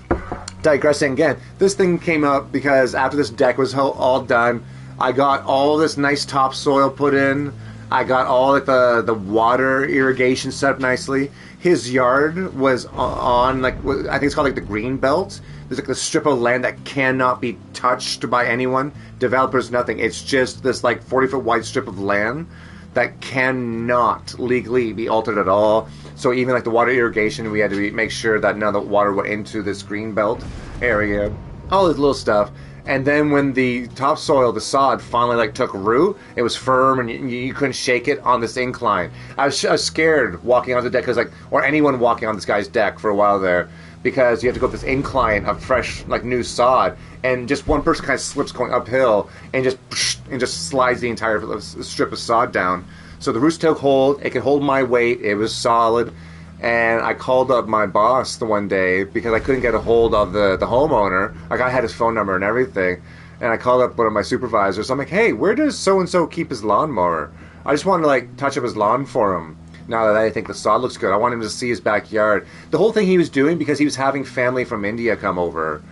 digressing again, this thing came up because after this deck was all done, I got all this nice topsoil put in. I got all like the water irrigation set up nicely. His yard was on like I think it's called like the green belt. There's like a strip of land that cannot be touched by anyone. Developers, nothing. It's just this like 40-foot wide strip of land that cannot legally be altered at all. So even like the water irrigation, we had to make sure that none of the water went into this green belt area. All this little stuff. And then when the topsoil, the sod, finally like took root, it was firm and you couldn't shake it on this incline. I was scared walking on the deck because or anyone walking on this guy's deck for a while there, because you have to go up this incline of fresh, like new sod, and just one person kind of slips going uphill and just slides the entire strip of sod down. So the roots took hold. It could hold my weight. It was solid. And I called up my boss the one day because I couldn't get a hold of the homeowner. Like I had his phone number and everything. And I called up one of my supervisors. I'm like, hey, where does so-and-so keep his lawnmower? I just wanted to like touch up his lawn for him. Now that I think the sod looks good, I want him to see his backyard. The whole thing he was doing because he was having family from India come over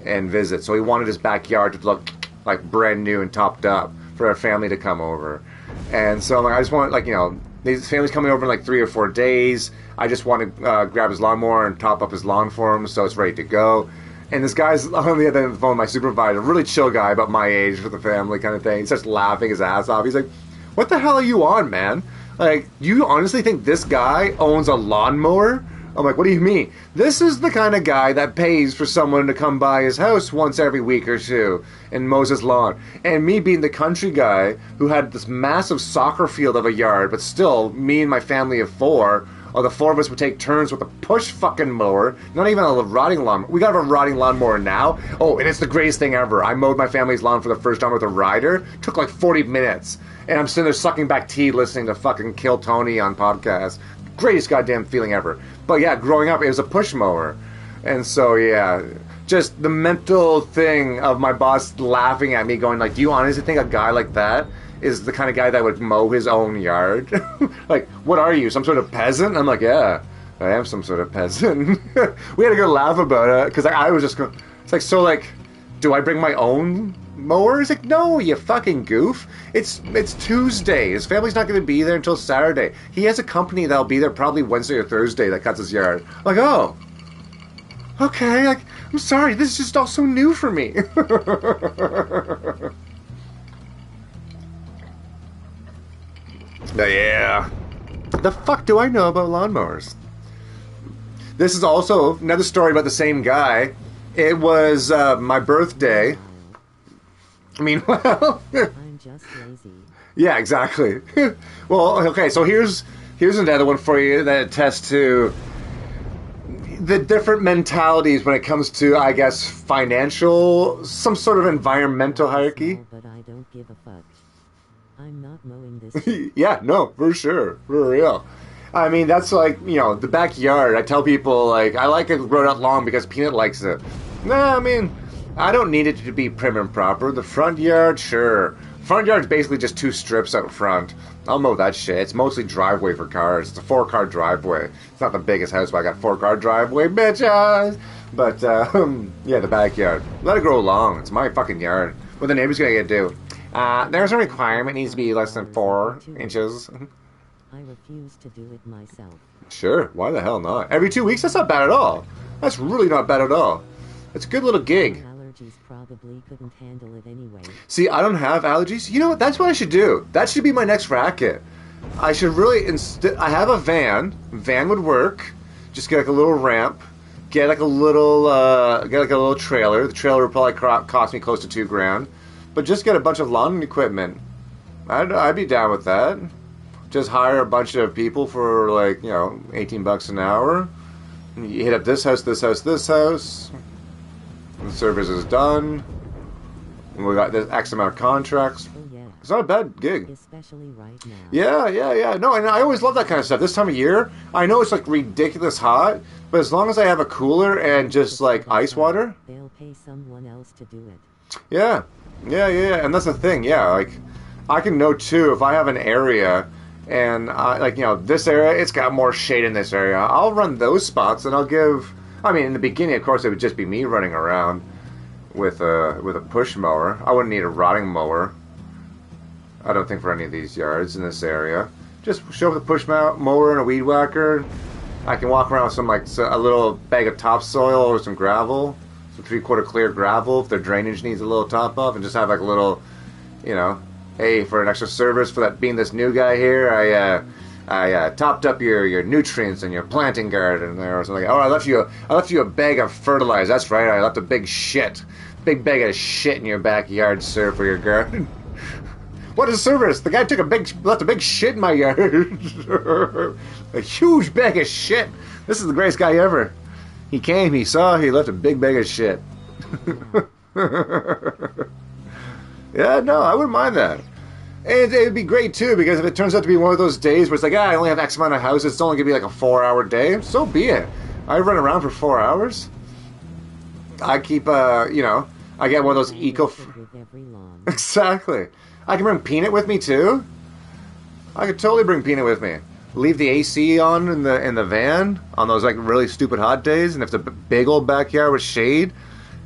and visit. So he wanted his backyard to look like brand new and topped up for our family to come over. And so like, I just want, like, you know, his family's coming over in like 3 or 4 days. I just want to grab his lawnmower and top up his lawn for him so it's ready to go. And this guy's on the other end of the phone, my supervisor, really chill guy about my age for the family kind of thing. He starts laughing his ass off. He's like, what the hell are you on, man? Like, you honestly think this guy owns a lawnmower? I'm like, what do you mean? This is the kind of guy that pays for someone to come by his house once every week or two and mows his lawn. And me being the country guy who had this massive soccer field of a yard, but still, me and my family of 4, or the 4 of us would take turns with a push fucking mower, not even a rotting lawnmower. We got a rotting lawnmower now. Oh, and it's the greatest thing ever. I mowed my family's lawn for the first time with a rider. It took like 40 minutes. And I'm sitting there sucking back tea listening to fucking Kill Tony on podcast. Greatest goddamn feeling ever. But yeah, growing up, it was a push mower. And so, yeah, just the mental thing of my boss laughing at me going like, do you honestly think a guy like that is the kind of guy that would mow his own yard? Like, what are you, some sort of peasant? I'm like, yeah, I am some sort of peasant. We had a good laugh about it, because I was just going, it's like, so like, do I bring my own mower? He's like, no, you fucking goof. It's Tuesday. His family's not going to be there until Saturday. He has a company that'll be there probably Wednesday or Thursday that cuts his yard. I'm like, oh, okay. Like, I'm sorry. This is just all so new for me. Yeah. The fuck do I know about lawnmowers? This is also another story about the same guy. It was my birthday. I mean, well, I'm just lazy. Yeah, exactly. Well, okay, so here's another one for you that attests to the different mentalities when it comes to, I guess, financial, some sort of environmental hierarchy. But I don't give a fuck. I'm not mowing this. Yeah, no, for sure, for real. I mean, that's like, you know, the backyard. I tell people, like, I like it grown out long because Peanut likes it. Nah, I mean, I don't need it to be prim and proper. The front yard, sure. Front yard's basically just 2 strips out front. I'll mow that shit. It's mostly driveway for cars. It's a 4-car driveway. It's not the biggest house, but I got 4-car driveway, bitches! But, yeah, the backyard. Let it grow long. It's my fucking yard. What the neighbor's gonna get to do? There's a requirement. It needs to be less than 4 inches. I refuse to do it myself. Sure, why the hell not? Every 2 weeks? That's not bad at all. That's really not bad at all. It's a good little gig. Allergies probably couldn't handle it anyway. See, I don't have allergies. You know what? That's what I should do. That should be my next racket. I should really I have a van. Van would work. Just get like a little ramp. Get like a little trailer. The trailer would probably cost me close to $2,000. But just get a bunch of lawn equipment. I'd be down with that. Just hire a bunch of people for like, you know, $18 an hour. You hit up this house, this house, this house. The service is done. And we got this X amount of contracts. Oh, yeah. It's not a bad gig. Especially right now. Yeah. No, and I always love that kind of stuff. This time of year, I know it's like ridiculous hot, but as long as I have a cooler and just like ice water. They'll pay someone else to do it. Yeah. And that's the thing. Yeah, like I can know too if I have an area and like, you know, this area, it's got more shade in this area. I'll run those spots and I'll give. I mean, in the beginning, of course, it would just be me running around with a push mower. I wouldn't need a rotting mower. I don't think, for any of these yards in this area. Just show up the push mower and a weed whacker. I can walk around with some, like, a little bag of topsoil or some gravel, some 3/4 clear gravel if their drainage needs a little top off, and just have like a little, you know, hey, for an extra service for that being this new guy here, I topped up your nutrients in your planting garden there or something. Oh, I left you a bag of fertilizer. That's right, I left a big bag of shit in your backyard, sir, for your garden. What a service! The guy left a big shit in my yard. A huge bag of shit. This is the greatest guy ever. He came, he saw, he left a big bag of shit. Yeah, no, I wouldn't mind that. And it'd be great too, because if it turns out to be one of those days where it's like, I only have X amount of houses, it's only gonna be like a 4-hour day, so be it. I run around for 4 hours. I keep, you know, I get one of those Exactly. I can bring Peanut with me too. I could totally bring Peanut with me. Leave the AC on in the van on those like really stupid hot days, and if it's a big old backyard with shade,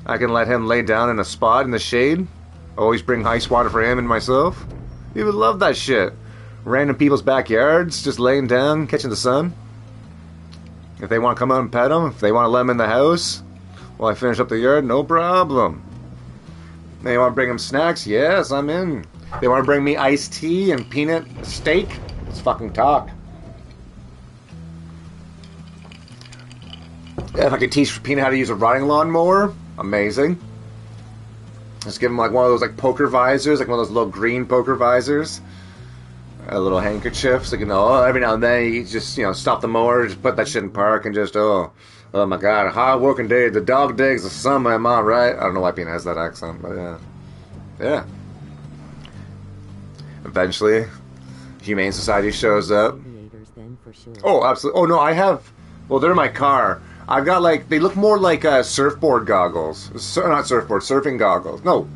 I can let him lay down in a spot in the shade. Always bring ice water for him and myself. He would love that shit. Random people's backyards, just laying down, catching the sun. If they want to come out and pet him, if they want to let him in the house while I finish up the yard, no problem. They want to bring him snacks? Yes, I'm in. They want to bring me iced tea and peanut steak? Let's fucking talk. If I could teach Peanut how to use a riding lawnmower, amazing. Just give him like one of those like poker visors, like one of those little green poker visors. A little handkerchief, so you know, every now and then you just, you know, stop the mower, just put that shit in park and just, oh my god, a hard working day, the dog digs the summer, am I right? I don't know why Peanut has that accent, but yeah. Yeah. Eventually, Humane Society shows up. Oh, absolutely. Oh, no, I have... Well, they're in my car. I've got, like... They look more like surfboard goggles. Not surfboard, surfing goggles. No,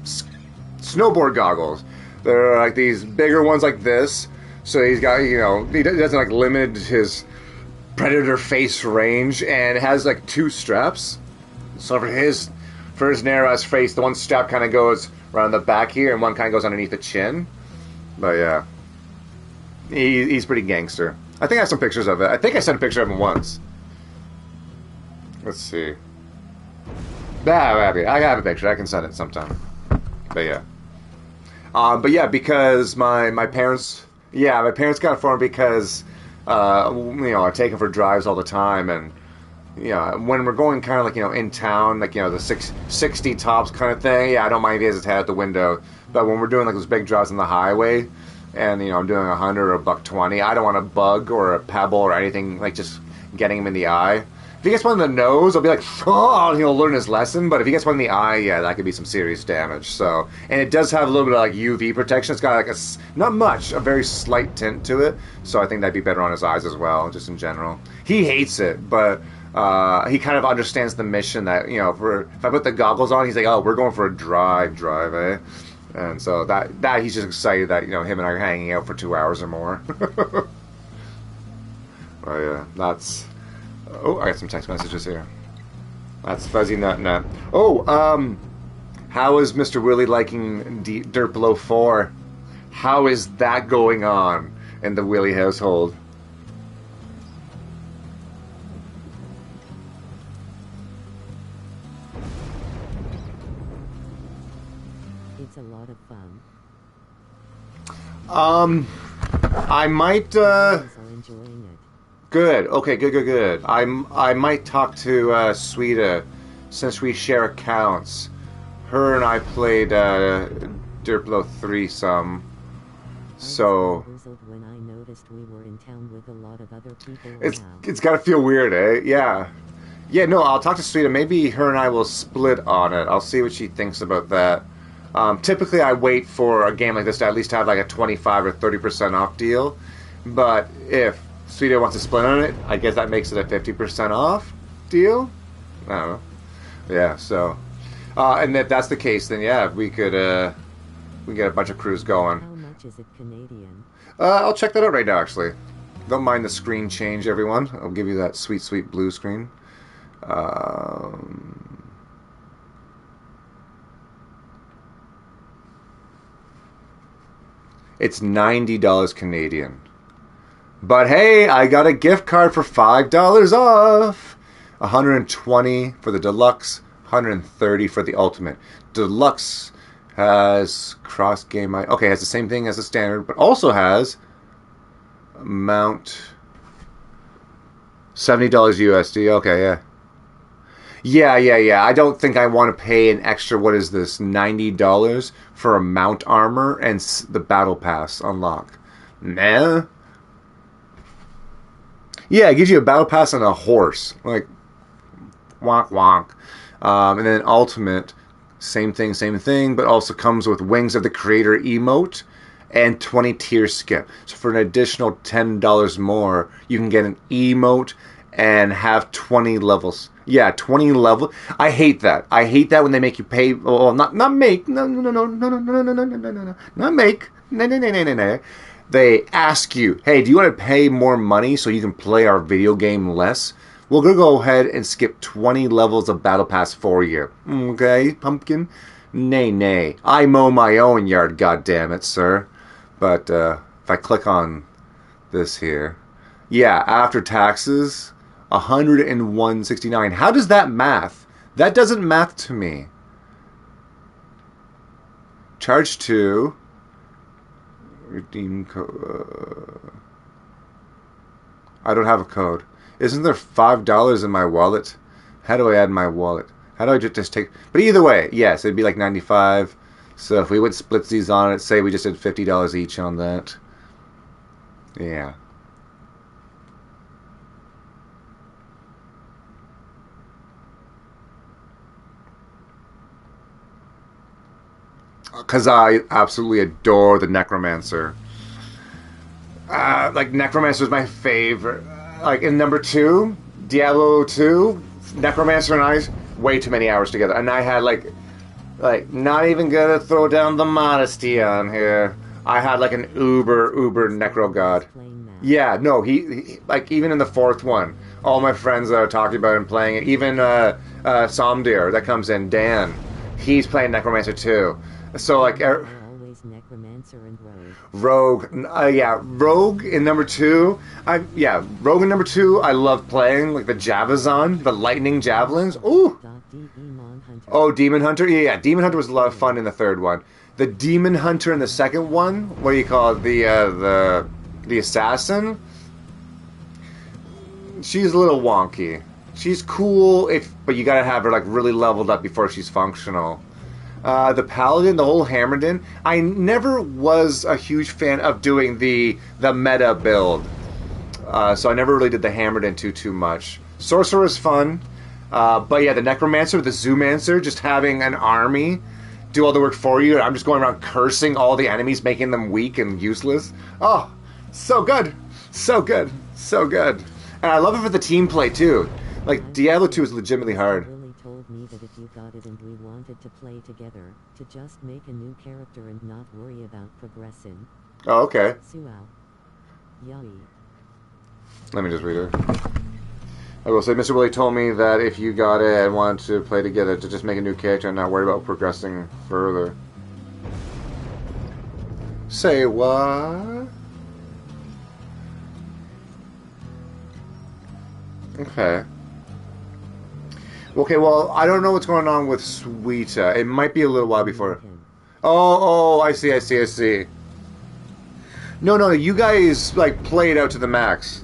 snowboard goggles. They're, like, these bigger ones like this. So he's got, you know... He doesn't, like, limit his predator face range. And it has, like, 2 straps. So for his narrow-ass face, the one strap kind of goes around the back here, and one kind of goes underneath the chin. But yeah, he's pretty gangster. I think I have some pictures of it. I think I sent a picture of him once. Let's see. I have a picture. I can send it sometime. But yeah. Because my parents... Yeah, my parents got it for him because, you know, I take him for drives all the time, and, you know, when we're going kind of like, you know, in town, like, you know, the 60 tops kind of thing, yeah, I don't mind if he has his head out the window. But when we're doing like those big drives on the highway, and, you know, I'm doing 100 or $120, I don't want a bug or a pebble or anything, like just getting him in the eye. If he gets one in the nose, I'll be like, oh, he'll learn his lesson. But if he gets one in the eye, yeah, that could be some serious damage. So, and it does have a little bit of like UV protection. It's got like not much, a very slight tint to it. So I think that'd be better on his eyes as well, just in general. He hates it, but he kind of understands the mission that, you know, if I put the goggles on, he's like, oh, we're going for a drive, eh? And so that he's just excited that, you know, him and I are hanging out for 2 hours or more. Oh yeah, that's... Oh, I got some text messages here. That's Fuzzy Nut Nut. Oh, how is Mr. Willie liking Dirt Below 4? How is that going on in the Willie household? It's a lot of fun. I might, Good. Okay, good. I might talk to, Sweeta, since we share accounts. Her and I played, Dirt Below 3 some. So... when I noticed we were in town with a lot of other people. It's gotta feel weird, eh? Yeah. Yeah, no, I'll talk to Sweeta. Maybe her and I will split on it. I'll see what she thinks about that. Typically, I wait for a game like this to at least have like a 25 or 30% off deal. But if Sweetie wants to split on it, I guess that makes it a 50% off deal? I don't know. Yeah, so... and if that's the case, then yeah, we could get a bunch of crews going. How much is it Canadian? I'll check that out right now, actually. Don't mind the screen change, everyone. I'll give you that sweet, sweet blue screen. it's $90 Canadian. But hey, I got a gift card for $5 off. $120 for the deluxe, $130 for the ultimate. Deluxe has cross game. Okay, has the same thing as the standard, but also has mount $70 USD. Okay, yeah. Yeah. I don't think I want to pay an extra, what is this, $90 for a mount armor and the battle pass unlock. Nah. Yeah, it gives you a battle pass and a horse. Like, wonk wonk. And then ultimate, same thing, but also comes with Wings of the Creator emote and 20 tier skip. So for an additional $10 more, you can get an emote and have 20 levels. Yeah, 20 level. I hate that. I hate that when they make you pay. Well, not make. No. Not make. No. They ask you, hey, do you want to pay more money so you can play our video game less? We're going to go ahead and skip 20 levels of Battle Pass for you. Okay, pumpkin? Nay. I mow my own yard, goddammit, sir. But if I click on this here, yeah, after taxes, $101.69. How does that math? That doesn't math to me. Charge to redeem code. I don't have a code. Isn't there $5 in my wallet? How do I add my wallet? How do I just take? But either way, yes, it'd be like 95. So if we would split these on it, say we just did $50 each on that. Yeah. Because I absolutely adore the Necromancer. Like, Necromancer is my favorite. Like, in number 2, Diablo 2, Necromancer and I, way too many hours together. And I had, like, not even gonna throw down the modesty on here. I had, like, an uber Necro God. Yeah, no, he like, even in the 4th one, all my friends are talking about him playing it. Even Somdir that comes in, Dan, he's playing Necromancer too. So, like, always Necromancer and Rogue. Yeah, Rogue in number 2. Rogue in number 2. I love playing, like, the Javazon, the lightning javelins. Ooh. Oh, Demon Hunter. Yeah, Demon Hunter was a lot of fun in the 3rd one. The Demon Hunter in the 2nd one. What do you call it? The assassin. She's a little wonky. She's cool, but you gotta have her, like, really leveled up before she's functional. The Paladin, the whole Hammerdin. I never was a huge fan of doing the meta build. So I never really did the Hammerdin too much. Sorcerer is fun. But yeah, the Necromancer, the Zoomancer, just having an army do all the work for you. I'm just going around cursing all the enemies, making them weak and useless. Oh, so good. So good. And I love it for the team play, too. Like, Diablo 2 is legitimately hard. Told me that if you got it and we wanted to play together, to just make a new character and not worry about progressing. Oh, okay. Let me just read it. I will say, Mr. Willie told me that if you got it and wanted to play together, to just make a new character and not worry about progressing further. Say what? Okay. Okay, well, I don't know what's going on with Sweeta. It might be a little while before. Oh, I see. No, you guys, like, play it out to the max.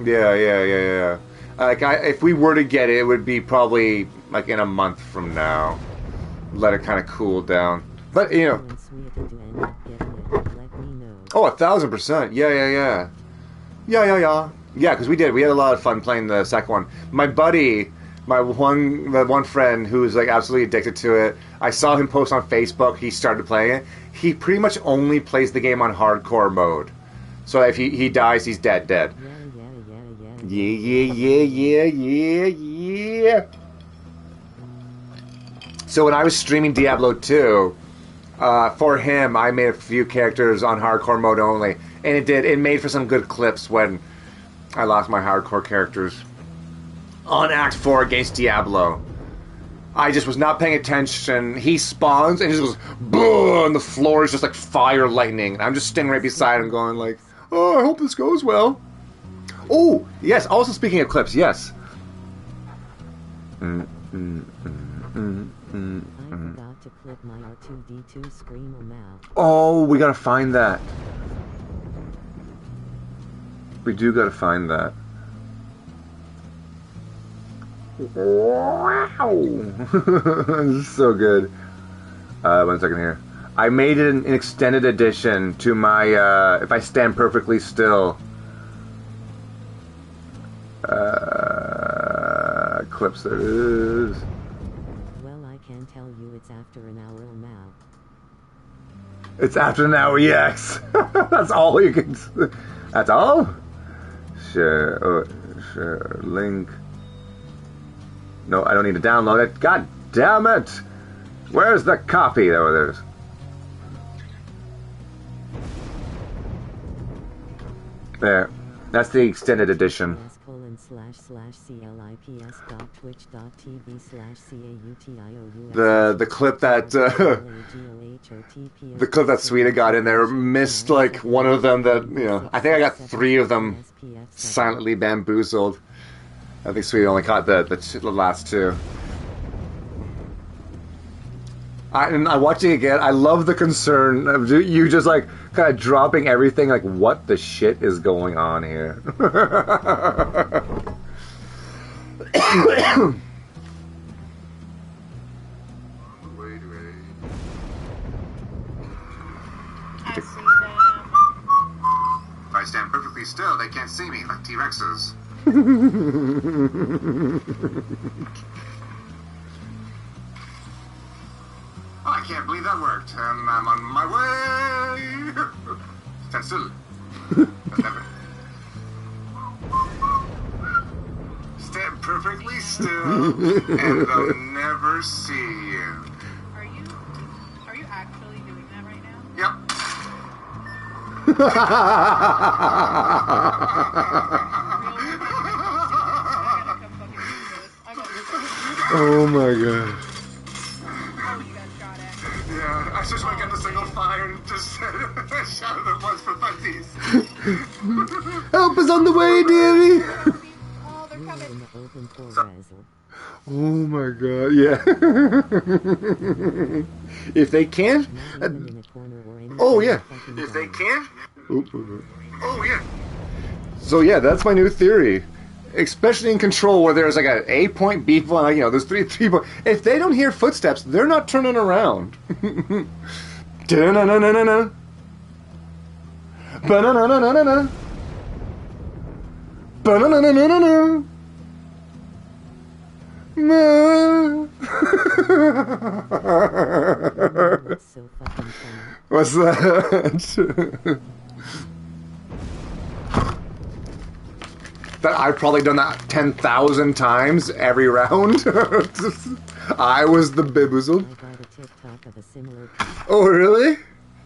Yeah. Like, if we were to get it, it would be probably, like, in a month from now. Let it kind of cool down. But, you know... Oh, 1,000%. Yeah. Yeah, because we did. We had a lot of fun playing the second one. My buddy, the one friend who's, like, absolutely addicted to it, I saw him post on Facebook. He started playing it. He pretty much only plays the game on hardcore mode. So if he dies, he's dead. Yeah. So when I was streaming Diablo 2... for him, I made a few characters on hardcore mode only, and it made for some good clips when I lost my hardcore characters on Act 4 against Diablo. I just was not paying attention. He spawns and it just goes boom, and the floor is just like fire lightning. And I'm just standing right beside him going like, oh, I hope this goes well. Oh, yes, also speaking of clips, yes. I forgot to clip my R2-D2 screamer mouth. Oh, we gotta find that. We do gotta find that. Wow! This is so good. 1 second here. I made it an extended edition to my, If I Stand Perfectly Still. Clips, there it is. Well, I can tell you it's after an hour now. It's after an hour, yes. That's all you can... That's all? Share, share, link... No, I don't need to download it. God damn it! Where's the copy? Oh, there it is. There. That's the extended edition. The clip that the clip that Sweeta got in there missed like one of them that, you know, I think I got 3 of them silently bamboozled. I think Sweet only caught the last 2. And I watching again, I love the concern of you just like kind of dropping everything, like what the shit is going on here. I see them. If I stand perfectly still, they can't see me like T-Rexes. Oh, I can't believe that worked. And I'm on my way. Stand still. Stand perfectly still, and they'll never see you. Are you actually doing that right now? Yep. Oh my god. Oh, you got shot at. Yeah, I just went got the single fire and just shouted at once for funsies. Help is on the way, dearie. Oh, they're coming. Oh my god, yeah. If they can't... oh yeah. If they can't... oh yeah. So yeah, that's my new theory. Especially in Control, where there's like a A point, B point, like, you know, there's three point. If they don't hear footsteps, they're not turning around. Da-na-na-na-na-na. Ba-na-na-na-na-na. Ba-na-na-na-na-na. What's that? That I've probably done that 10,000 times every round. I was the biboozled. Oh really?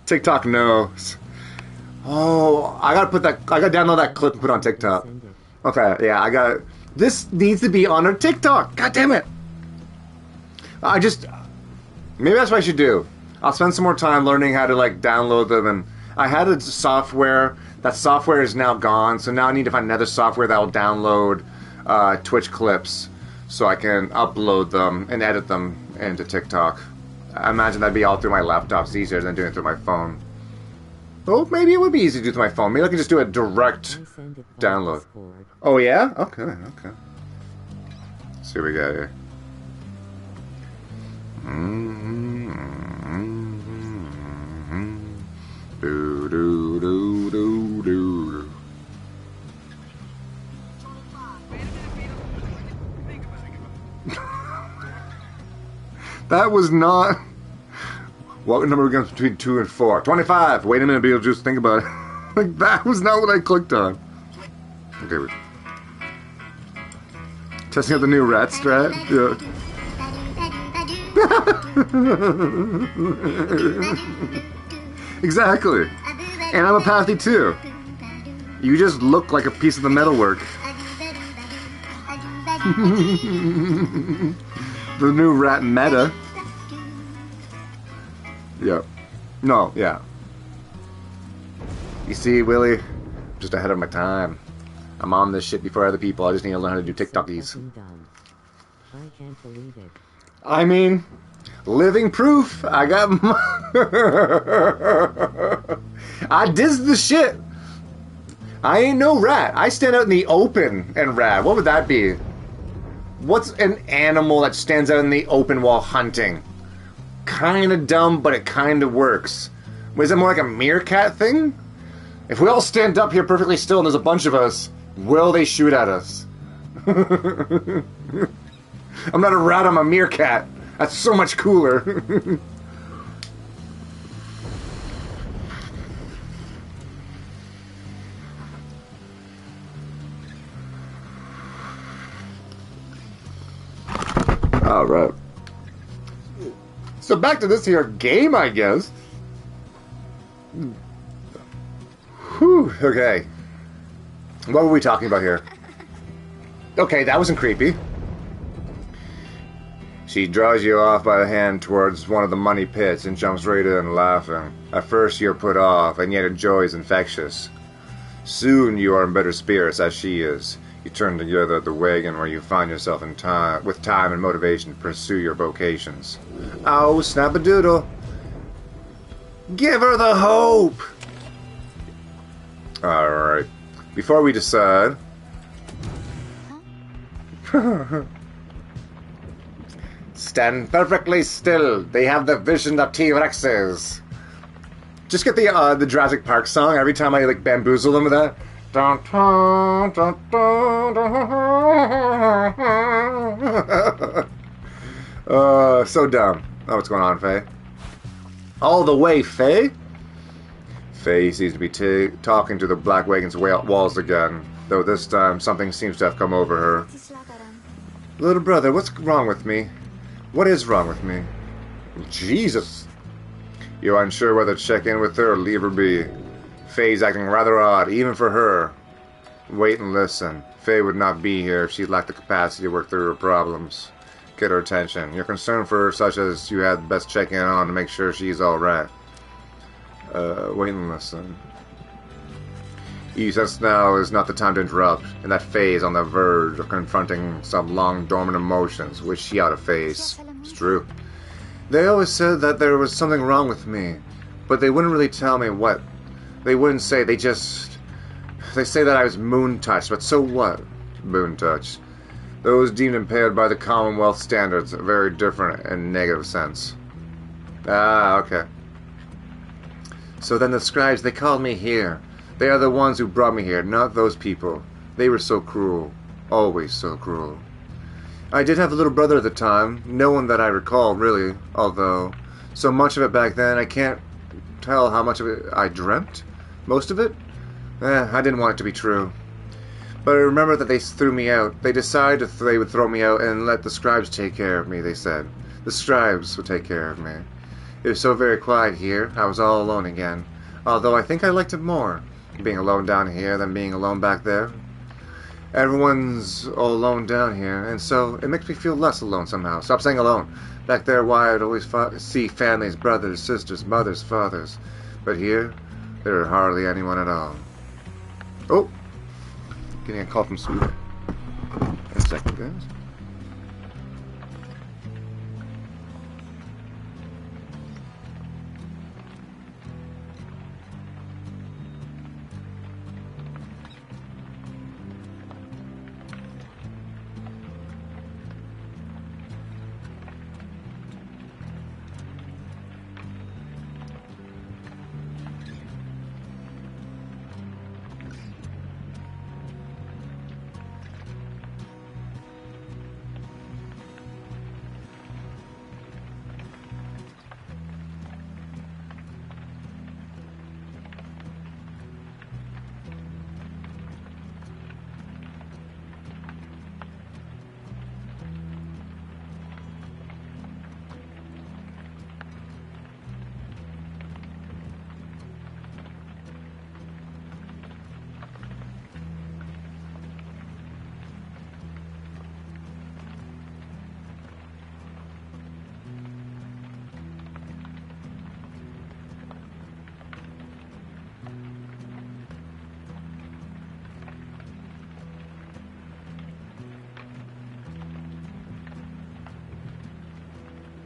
TikTok knows. Oh, I gotta download that clip and put it on TikTok. Okay, yeah, I got it. This needs to be on a TikTok. God damn it! Maybe that's what I should do. I'll spend some more time learning how to like download them, and I had a software. That software is now gone, so now I need to find another software that will download Twitch clips so I can upload them and edit them into TikTok. I imagine that'd be all through my laptop. It's easier than doing it through my phone. Oh, maybe it would be easy to do through my phone. Maybe I can just do a direct download. Oh yeah? Okay, okay. Let's see what we got here. Do do do do do. That was not. What number comes between 2 and 4? 25. Wait a minute, Beetlejuice. Think about it. Like that was not what I clicked on. Okay, we're testing out the new rat strat. Yeah. Exactly. And I'm a pathy too. You just look like a piece of the metalwork. The new rat meta. Yep. No, yeah. You see, Willie? I'm just ahead of my time. I'm on this shit before other people. I just need to learn how to do TikTokies. So dumb. I can't believe it. I mean, living proof. I got I diz the shit. I ain't no rat. I stand out in the open and rat. What would that be? What's an animal that stands out in the open while hunting? Kinda dumb, but it kinda works. Is it more like a meerkat thing? If we all stand up here perfectly still and there's a bunch of us, will they shoot at us? I'm not a rat, I'm a meerkat. That's so much cooler. Alright. So back to this here game, I guess. Whew, okay. What were we talking about here? Okay, that wasn't creepy. She draws you off by the hand towards one of the money pits and jumps right in, laughing. At first you're put off, and yet her joy is infectious. Soon you are in better spirits, as she is. You turn together at the wagon where you find yourself in time, with time and motivation to pursue your vocations. Oh, snap-a-doodle. Give her the hope! Alright. Before we decide... Stand perfectly still. They have the vision of T-Rexes. Just get the Jurassic Park song every time I like bamboozle them with that. Dun, dun, dun, dun, dun. So dumb. Oh, what's going on, Faye? All the way, Faye? Faye seems to be talking to the black wagon's walls again, though this time something seems to have come over her. Little brother, what's wrong with me? What is wrong with me? Jesus! You're unsure whether to check in with her or leave her be. Faye's acting rather odd, even for her. Wait and listen. Faye would not be here if she lacked the capacity to work through her problems. Get her attention. You're concerned for her such as you had best check in on to make sure she's alright. Wait and listen. You sense now is not the time to interrupt, and that Faye is on the verge of confronting some long dormant emotions which she ought to face. It's true. They always said that there was something wrong with me, but they wouldn't really tell me what. They wouldn't say, they say that I was moon-touched, but so what? Moon-touched. Those deemed impaired by the Commonwealth standards are very different in negative sense. Ah, okay. So then the scribes, they called me here. They are the ones who brought me here, not those people. They were so cruel. Always so cruel. I did have a little brother at the time. No one that I recall, really. Although, so much of it back then, I can't tell how much of it I dreamt. Most of it? I didn't want it to be true. But I remember that they threw me out. They decided they would throw me out and let the scribes take care of me, they said. The scribes would take care of me. It was so very quiet here. I was all alone again. Although I think I liked it more, being alone down here than being alone back there. Everyone's all alone down here, and so it makes me feel less alone somehow. Stop saying alone. Back there, why I'd always see families, brothers, sisters, mothers, fathers. But here, there are hardly anyone at all. Oh! Getting a call from Sweden. A second, guys.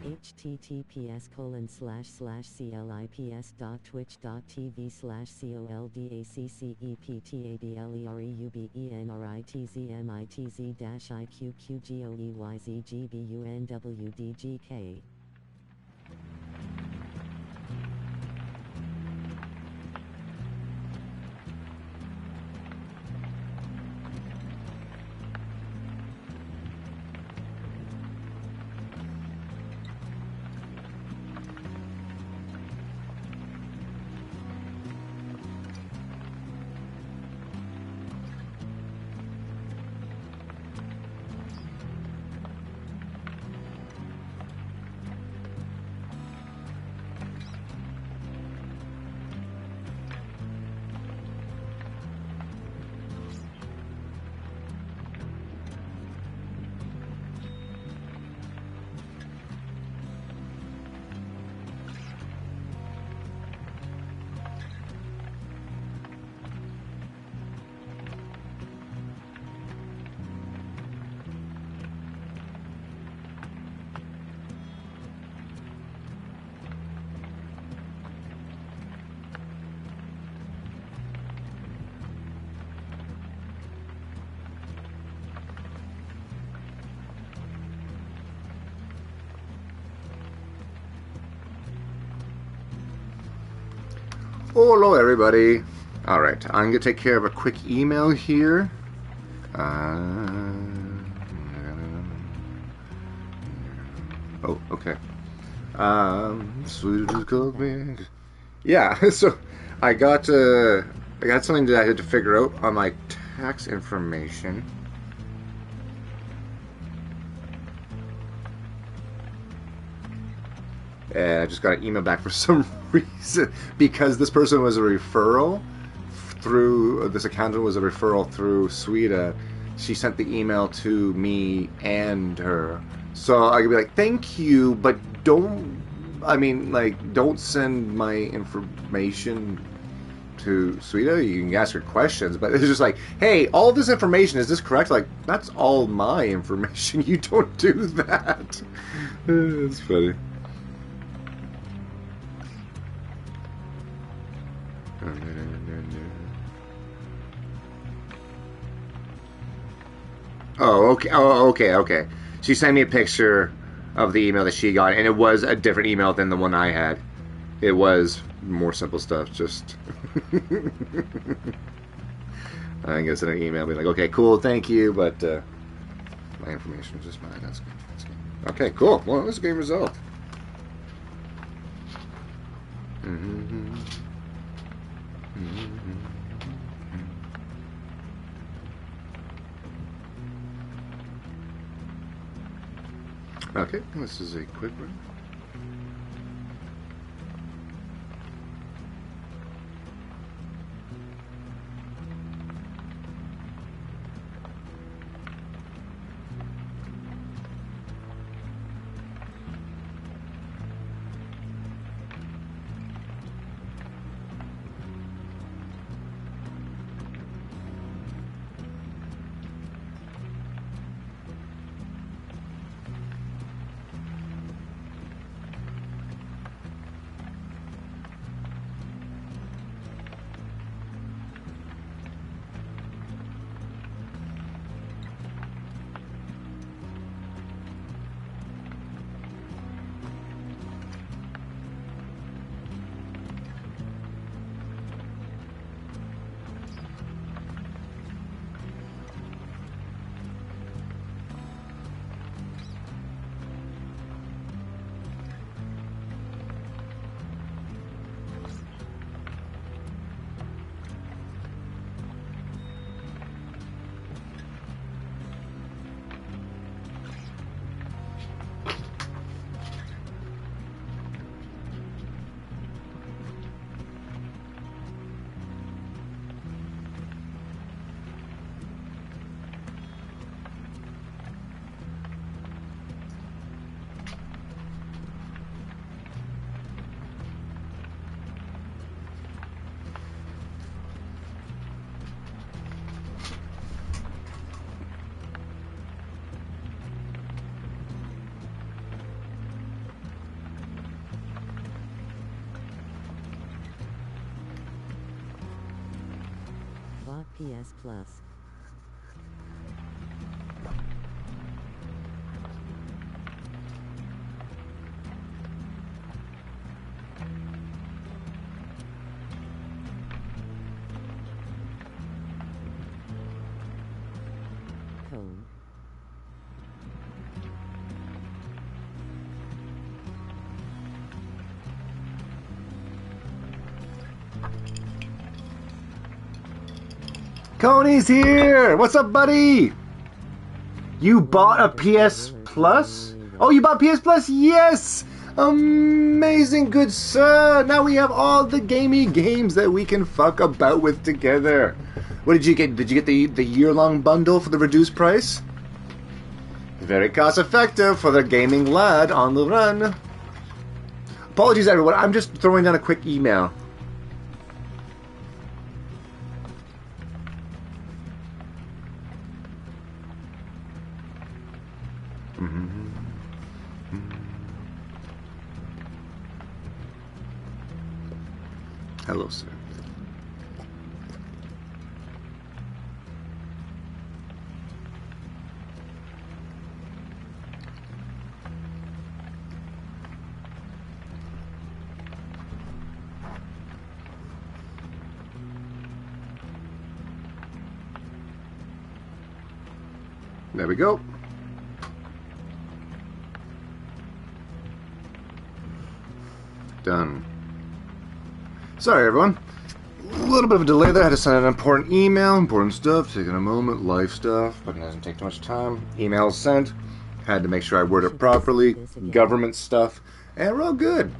https://clips.twitch.tv/CLIPS.CLIPS.twitch.tv/COLDACCELIPS.TVSlash/COLDACCELIPS.CLIPS.TVSlash/CUQGOEYZGBUNWDGK. Oh, hello everybody. Alright, I'm going to take care of a quick email here. Oh, okay. Yeah, so I got something that I had to figure out on my tax information. And I just got an email back for some reason because this person was a referral through this accountant was a referral through Sweden. She sent the email to me and her, so I could be like, "Thank you, but don't send my information to Sweden. You can ask her questions, but it's just like, hey, all this information, is this correct? Like, that's all my information. You don't do that." It's funny. Oh, okay. Oh, okay. She sent me a picture of the email that she got, and it was a different email than the one I had. It was more simple stuff, just... I guess in an email, be like, okay, cool, thank you, but my information is just mine. That's good. Okay, cool. Well, that's a good result. Okay, this is a quick one. bought PS Plus. Cone. Coney's here! What's up, buddy? You bought a PS Plus? Oh, you bought PS Plus? Yes! Amazing, good sir! Now we have all the gamey games that we can fuck about with together. What did you get? Did you get the year-long bundle for the reduced price? Very cost-effective for the gaming lad on the run. Apologies, everyone. I'm just throwing down a quick email. Hello, sir. There we go. Done. Sorry, everyone. A little bit of a delay there. I had to send an important email, important stuff, taking a moment, life stuff, but it doesn't take too much time. Email sent. Had to make sure I word it properly. Government stuff. And we're all good.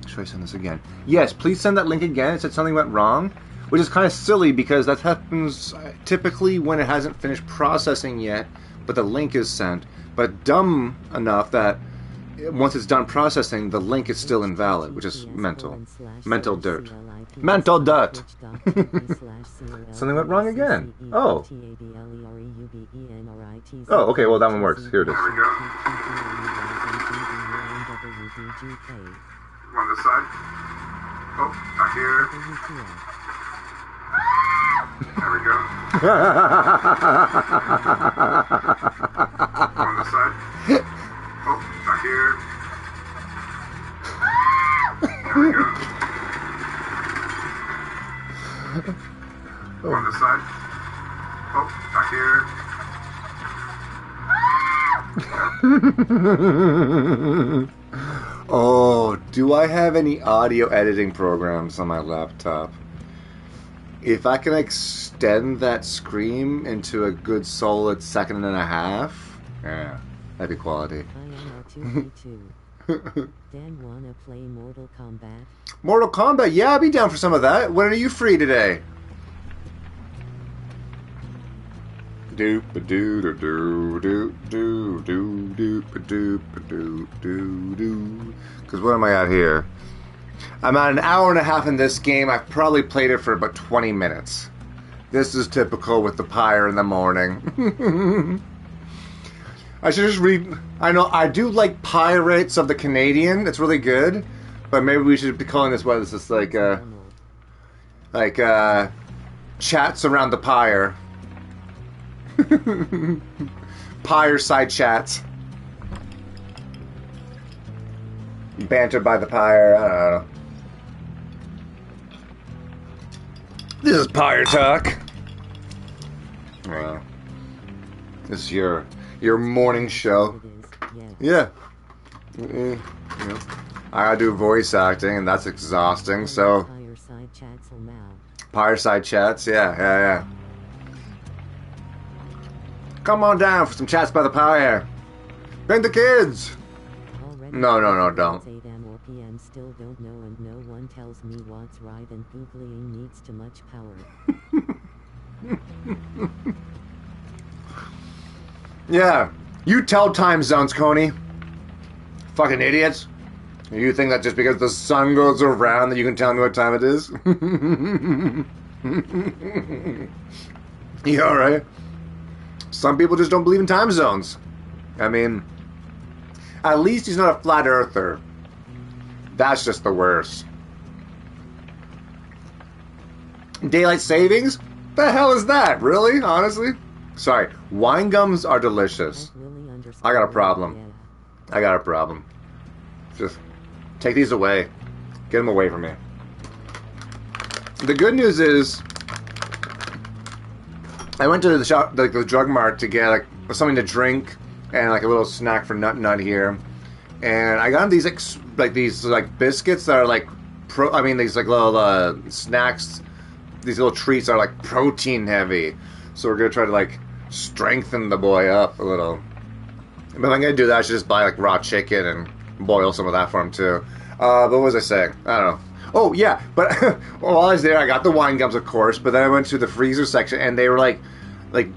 Should I send this again? Yes, please send that link again. It said something went wrong, which is kind of silly because that happens typically when it hasn't finished processing yet, but the link is sent. But dumb enough that once it's done processing, the link is still invalid, which is mental. Mental dirt. Mental dirt. Something went wrong again. Oh. Oh, okay, well that one works. Here it is. On this side. Oh, not here. There we go. On this side. Oh, not here. There we go. On this side. Oh, not here. Oh, do I have any audio editing programs on my laptop? If I can extend that scream into a good solid second and a half, yeah, that'd be quality. Dan wanna play Mortal Kombat? Mortal Kombat, yeah, I'll be down for some of that. When are you free today? Because what am I at here? I'm at an hour and a half in this game. I've probably played it for about 20 minutes. This is typical with the Pyre in the morning. I should just read... I know, I do like Pyre-rates of the Canadian. It's really good. But maybe we should be calling this, what is this, like chats around the Pyre. Pyre side chats. Banter by the Pyre, I don't know. This is Pyre Talk. Well, this is your morning show. Yeah. You know, I do voice acting, and that's exhausting, so... Pyre-side chats, yeah. Come on down for some chats by the Pyre. Bring the kids! No, don't. Still don't know, and no one tells me what's right, and Googling needs too much power. Yeah, you tell time zones, Coney. Fucking idiots. You think that just because the sun goes around that you can tell me what time it is? You alright? Some people just don't believe in time zones. I mean, at least he's not a flat earther. That's just the worst. Daylight savings? The hell is that? Really? Honestly? Sorry. Wine gums are delicious. I got a problem. I got a problem. Just take these away. Get them away from me. The good news is, I went to the shop, like the drug mart, to get like something to drink and like a little snack for Nut here, and I got these these biscuits that are like these like little snacks, these little treats are like protein heavy, so we're gonna try to like strengthen the boy up a little. But if I'm gonna do that, I should just buy like raw chicken and boil some of that for him too. But what was I saying? I don't know. Oh yeah, but while I was there, I got the wine gums, of course. But then I went to the freezer section, and they were like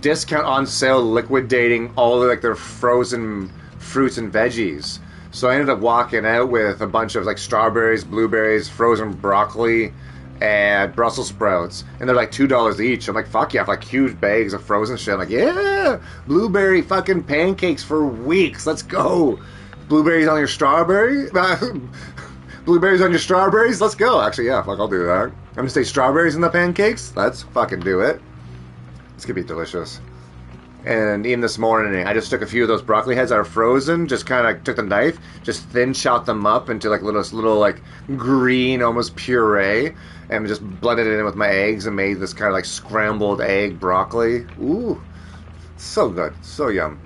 discount on sale, liquidating all of, like their frozen fruits and veggies. So I ended up walking out with a bunch of like strawberries, blueberries, frozen broccoli, and Brussels sprouts, and they're like $2 each. I'm like, fuck yeah, like huge bags of frozen shit. I'm like, yeah, blueberry fucking pancakes for weeks. Let's go. Blueberries on your strawberry. Blueberries on your strawberries? Let's go. Actually, yeah, fuck, I'll do that. I'm gonna say strawberries in the pancakes? Let's fucking do it. It's gonna be delicious. And even this morning, I just took a few of those broccoli heads that are frozen, just kind of took the knife, just thin chopped them up into like little like green, almost puree, and just blended it in with my eggs and made this kind of like scrambled egg broccoli. Ooh, so good. So yum.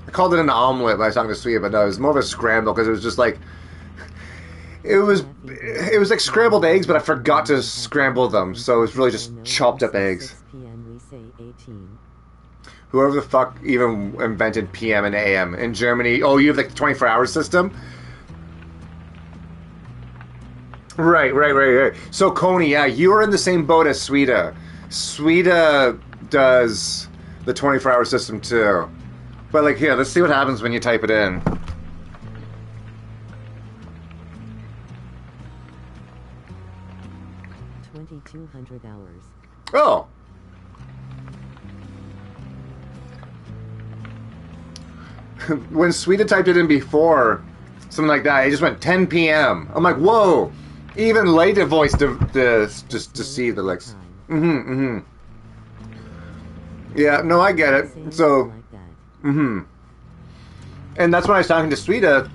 I called it an omelet when I was talking to Sweet, but no, it was more of a scramble because it was just like, it was like scrambled eggs, but I forgot to scramble them, so it was really just chopped up eggs. Whoever the fuck even invented PM and AM in Germany? Oh, you have like the 24-hour system? Right. So Coney, yeah, you're in the same boat as Sweda. Sweda does the 24-hour system too. But like, here, let's see what happens when you type it in. $2,200. Oh. When Sweden typed it in before, something like that, it just went 10 p.m. I'm like, whoa. Even later voice just deceived the Lex. Yeah, no, I get it. So, and that's when I was talking to Sweda.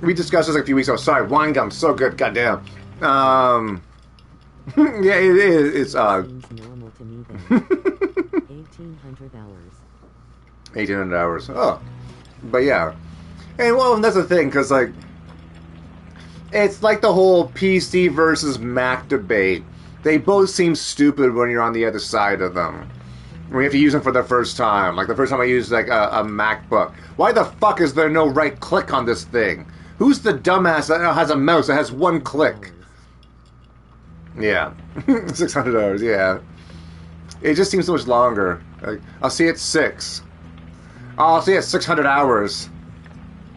We discussed this like a few weeks ago. Sorry, wine gum, so good, goddamn. Yeah, it is. It's Normal to me then. 1,800 hours. 1,800 hours. Oh, but yeah, and well, that's the thing, because like, it's like the whole PC versus Mac debate. They both seem stupid when you're on the other side of them. When you have to use them for the first time. Like the first time I used like a MacBook. Why the fuck is there no right click on this thing? Who's the dumbass that has a mouse that has one click? Yeah. 600 hours, yeah. It just seems so much longer. Like, I'll see it 6. Oh, I'll see it 600 hours.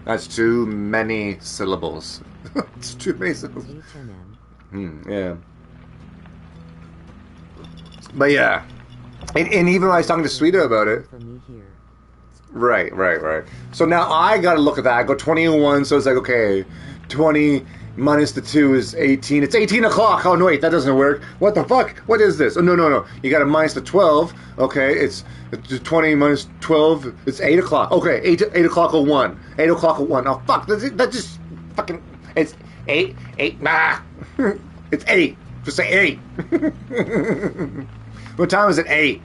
That's too many syllables. It's too many syllables. Yeah. But yeah. And even when I was talking to Sweda about it. Right. So now I gotta look at that. I go 21, so it's like, okay, 20 minus the 2 is 18. It's 18 o'clock. Oh, no, wait, that doesn't work. What the fuck? What is this? Oh, no. You gotta minus the 12. Okay, it's 20 minus 12. It's 8 o'clock. Okay, 8 o'clock or 1. 8 o'clock or 1. Oh, fuck. That just fucking... It's 8. Nah. It's 8. Just say 8. What time is it? 8.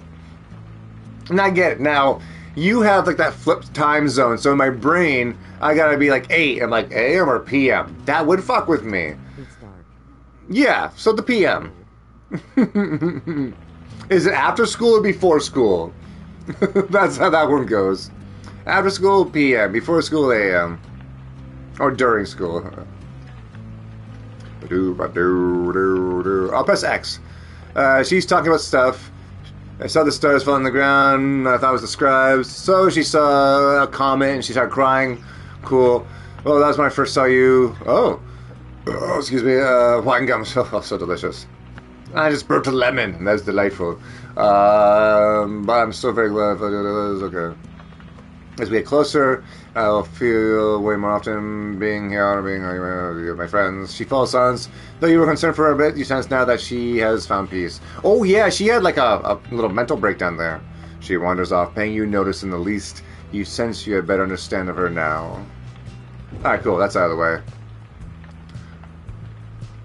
And I get it. Now, you have like that flipped time zone, so in my brain, I gotta be like 8. I'm like, AM or PM? That would fuck with me. It's dark. Yeah, so the PM. Is it after school or before school? That's how that one goes. After school, PM. Before school, AM. Or during school. I'll press X. She's talking about stuff. I saw the stars fall on the ground. I thought it was the scribes. So she saw a comet and she started crying. Cool. Well, that was when I first saw you. Oh, excuse me. Wine gums. Oh, so delicious. I just burped a lemon. That's delightful. But I'm still very glad. It's okay. As we get closer, I'll feel way more often being here, being with my friends. She follows silence. Though you were concerned for her a bit, you sense now that she has found peace. Oh yeah, she had like a little mental breakdown there. She wanders off, paying you notice in the least. You sense you had better understand of her now. Alright, cool. That's out of the way.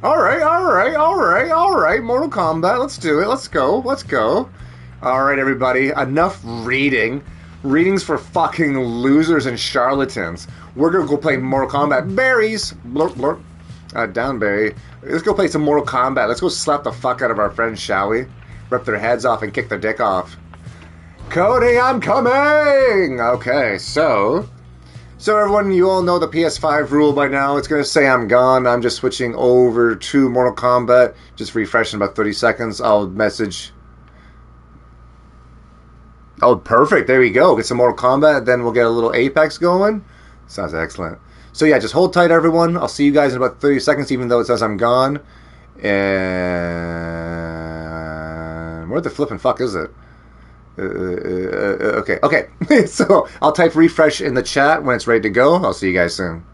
Alright. Mortal Kombat. Let's do it. Let's go. Alright, everybody. Enough reading. Readings for fucking losers and charlatans. We're gonna go play Mortal Kombat. Berries! Blurp, blurp. Down, Barry. Let's go play some Mortal Kombat. Let's go slap the fuck out of our friends, shall we? Rip their heads off and kick their dick off. Cody, I'm coming! Okay, so everyone, you all know the PS5 rule by now. It's gonna say I'm gone. I'm just switching over to Mortal Kombat. Just refresh in about 30 seconds. I'll message... Oh, perfect. There we go. Get some Mortal Kombat, then we'll get a little Apex going. Sounds excellent. So yeah, just hold tight, everyone. I'll see you guys in about 30 seconds, even though it says I'm gone. And... where the flippin' fuck is it? Okay. So I'll type refresh in the chat when it's ready to go. I'll see you guys soon.